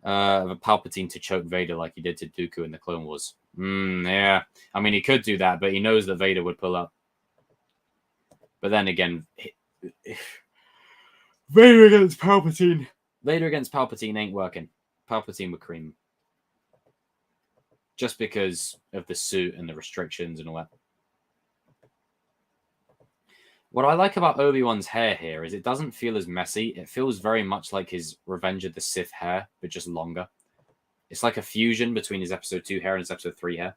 A Palpatine to choke Vader like he did to Dooku in the Clone Wars. Yeah. I mean, he could do that, but he knows that Vader would pull up. But then again, Vader against Palpatine. Vader against Palpatine ain't working. Palpatine would cream. Just because of the suit and the restrictions and all that. What I like about Obi-Wan's hair here is it doesn't feel as messy. It feels very much like his Revenge of the Sith hair, but just longer. It's like a fusion between his Episode 2 hair and his Episode 3 hair.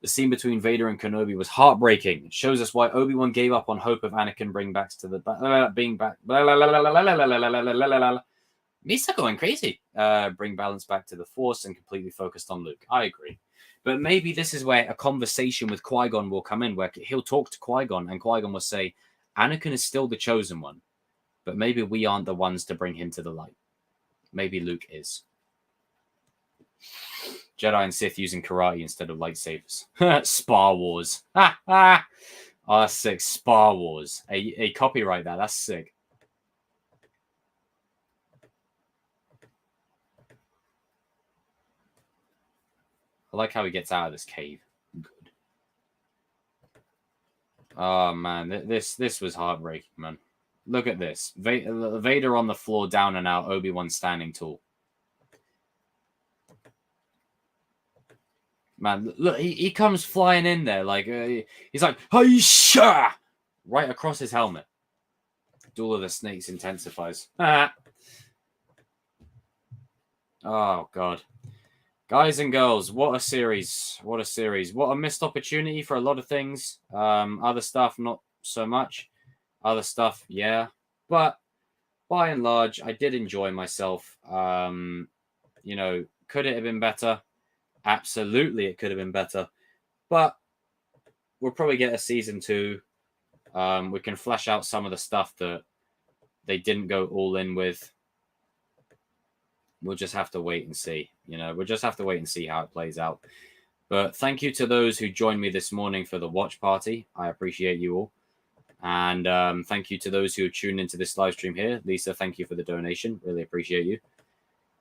The scene between Vader and Kenobi was heartbreaking. It shows us why Obi-Wan gave up on hope of Anakin being back. Misa going crazy. Bring balance back to the Force and completely focused on Luke. I agree. But maybe this is where a conversation with Qui-Gon will come in, where he'll talk to Qui-Gon and Qui-Gon will say, Anakin is still the chosen one, but maybe we aren't the ones to bring him to the light. Maybe Luke is. Jedi and Sith using karate instead of lightsabers. Spar Wars. Oh, that's sick. Spar Wars. Hey, copyright that. That's sick. I like how he gets out of this cave. Good. Oh, man. This was heartbreaking, man. Look at this. Vader on the floor, down and out. Obi-Wan standing tall. Man, look, he comes flying in there. Like, he's like, hey-sha! Right across his helmet. Duel of the Snakes intensifies. Oh, God. Guys and girls, what a series. What a series. What a missed opportunity for a lot of things. Other stuff, not so much. Other stuff, yeah. But by and large, I did enjoy myself. You know, could it have been better? Absolutely, it could have been better. But we'll probably get a season 2. We can flesh out some of the stuff that they didn't go all in with. We'll just have to wait and see. You know, we'll just have to wait and see how it plays out. But thank you to those who joined me this morning for the watch party. I appreciate you all. And thank you to those who tuned into this live stream here. Lisa, thank you for the donation. Really appreciate you.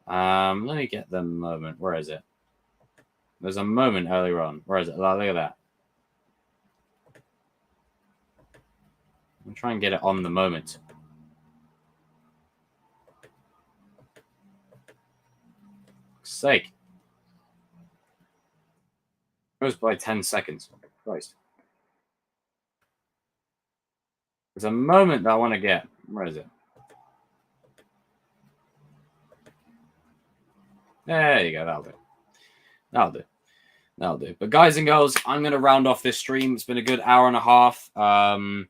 Let me get the moment. Where is it? There's a moment earlier on. Where is it? Look at that. I'm trying to get it on the moment. Sake. It goes by 10 seconds. Christ. There's a moment that I want to get. Where is it? There you go. That'll do. That'll do. That'll do. But guys and girls, I'm going to round off this stream. It's been a good hour and a half. An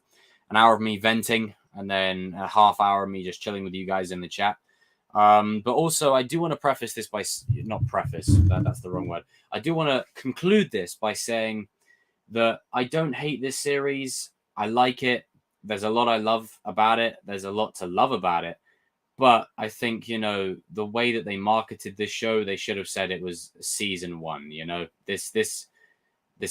hour of me venting, and then a half hour of me just chilling with you guys in the chat. But also, I do want to preface this by not preface. That's the wrong word. I do want to conclude this by saying that I don't hate this series. I like it. There's a lot I love about it. There's a lot to love about it. But I think, you know, the way that they marketed this show, they should have said it was season 1. You know, this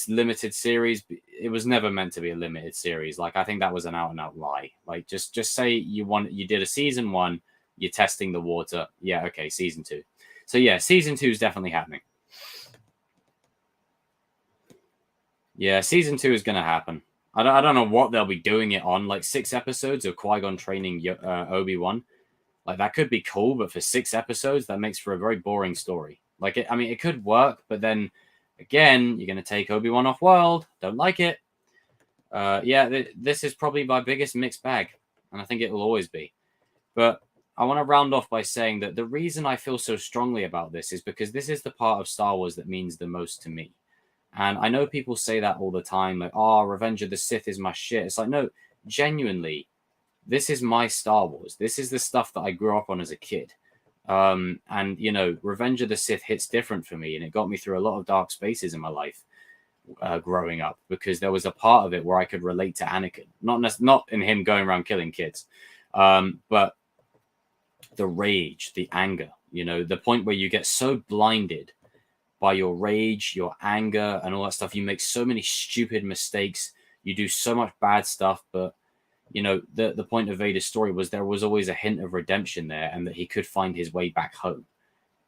limited series, it was never meant to be a limited series. Like, I think that was an out and out lie. Like, just say you did a season 1, you're testing the water. Yeah, okay, season 2. So yeah, season 2 is definitely happening. Yeah, season 2 is going to happen. I don't know what they'll be doing it on. Like 6 episodes of Qui-Gon training Obi-Wan. Like, that could be cool, but for 6 episodes, that makes for a very boring story. Like, it could work, but then again, you're going to take Obi-Wan off world. Don't like it. Yeah, this is probably my biggest mixed bag, and I think it will always be. But I want to round off by saying that the reason I feel so strongly about this is because this is the part of Star Wars that means the most to me. And I know people say that all the time, like, oh, Revenge of the Sith is my shit. It's like, no, genuinely, this is my Star Wars. This is the stuff that I grew up on as a kid. And, you know, Revenge of the Sith hits different for me, and it got me through a lot of dark spaces in my life growing up, because there was a part of it where I could relate to Anakin. Not in him going around killing kids, but the rage, the anger, you know, the point where you get so blinded by your rage, your anger, and all that stuff. You make so many stupid mistakes. You do so much bad stuff. But, you know, the point of Vader's story was there was always a hint of redemption there, and that he could find his way back home.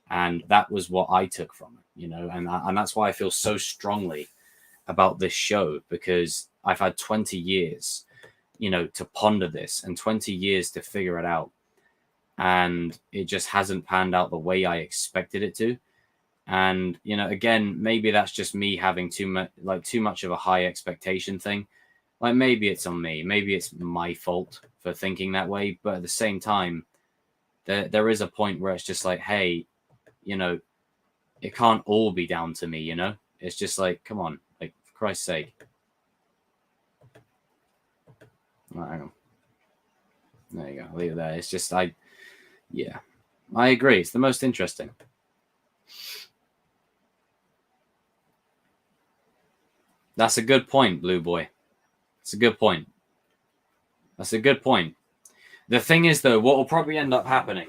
And that was what I took from it, you know, and that's why I feel so strongly about this show, because I've had 20 years, you know, to ponder this, and 20 years to figure it out. And it just hasn't panned out the way I expected it to. And, you know, again, maybe that's just me having too much of a high expectation thing. Like, maybe it's on me. Maybe it's my fault for thinking that way. But at the same time, there is a point where it's just like, hey, you know, it can't all be down to me, you know? It's just like, come on, like, for Christ's sake. Right, hang on. There you go. I'll leave it there. It's just, yeah, I agree. It's the most interesting. That's a good point, Blue Boy. It's a good point. That's a good point. The thing is, though, what will probably end up happening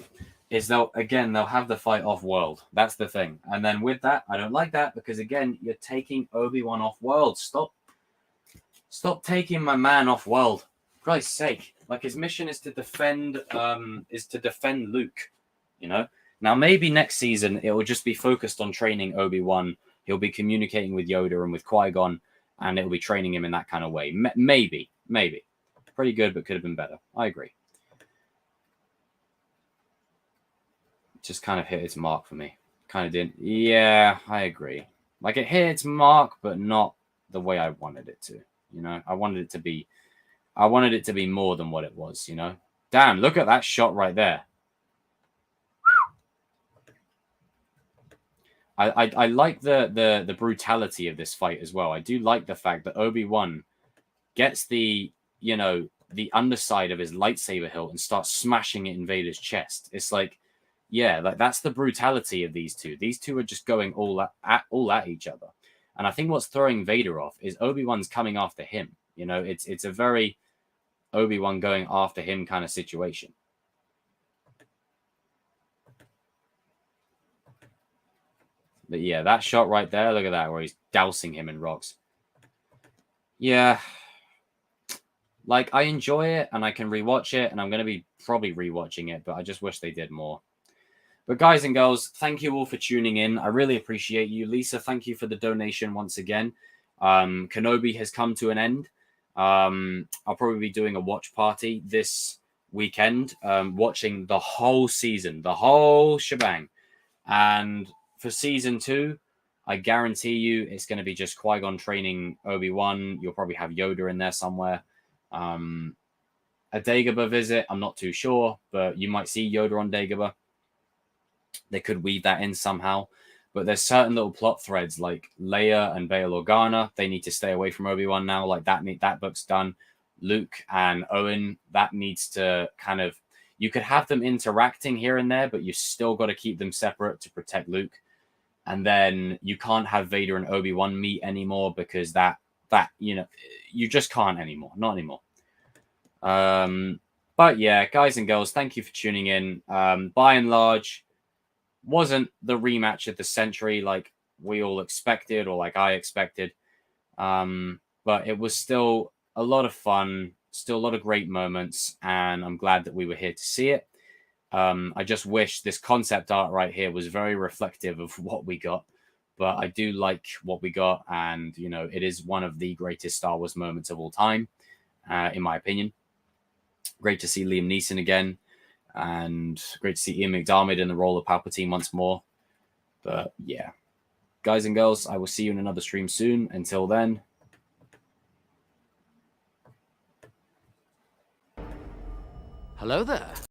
is they'll have the fight off world. That's the thing. And then with that, I don't like that, because again, you're taking Obi-Wan off world. Stop taking my man off world. For Christ's sake. Like, his mission is to defend Luke, you know? Now, maybe next season it will just be focused on training Obi-Wan. He'll be communicating with Yoda and with Qui-Gon, and it'll be training him in that kind of way. Maybe. Pretty good, but could have been better. I agree. Just kind of hit its mark for me. Kind of didn't. Yeah, I agree. Like, it hit its mark, but not the way I wanted it to. You know, I wanted it to be more than what it was, you know? Damn, look at that shot right there. I like the brutality of this fight as well. I do like the fact that Obi-Wan gets the underside of his lightsaber hilt and starts smashing it in Vader's chest. It's like, yeah, like, that's the brutality of these two. These two are just going all at each other. And I think what's throwing Vader off is Obi-Wan's coming after him. You know, it's a very Obi-Wan going after him kind of situation. But yeah, that shot right there, look at that, where he's dousing him in rocks. Yeah. Like, I enjoy it, and I can rewatch it, and I'm going to be probably rewatching it, but I just wish they did more. But guys and girls, thank you all for tuning in. I really appreciate you. Lisa, thank you for the donation once again. Kenobi has come to an end. I'll probably be doing a watch party this weekend, watching the whole season, the whole shebang. And for season 2, I guarantee you it's going to be just Qui-Gon training Obi-Wan. You'll probably have Yoda in there somewhere. A Dagobah visit, I'm not too sure, but you might see Yoda on Dagobah. they could weave that in somehow. But there's certain little plot threads like Leia and Bail Organa. They need to stay away from Obi-Wan now. Like that book's done. Luke and Owen, that needs to kind of, you could have them interacting here and there, but you still got to keep them separate to protect Luke. And then you can't have Vader and Obi-Wan meet anymore because that you just can't anymore. Not anymore. But yeah, guys and girls, thank you for tuning in. By and large, wasn't the rematch of the century like we all expected or like I expected. But it was still a lot of fun, still a lot of great moments, and I'm glad that we were here to see it. I just wish this concept art right here was very reflective of what we got, but I do like what we got, and it is one of the greatest Star Wars moments of all time, in my opinion. Great to see Liam Neeson again, and great to see Ian McDiarmid in the role of Palpatine once more. But yeah, guys and girls, I will see you in another stream soon. Until then. Hello there.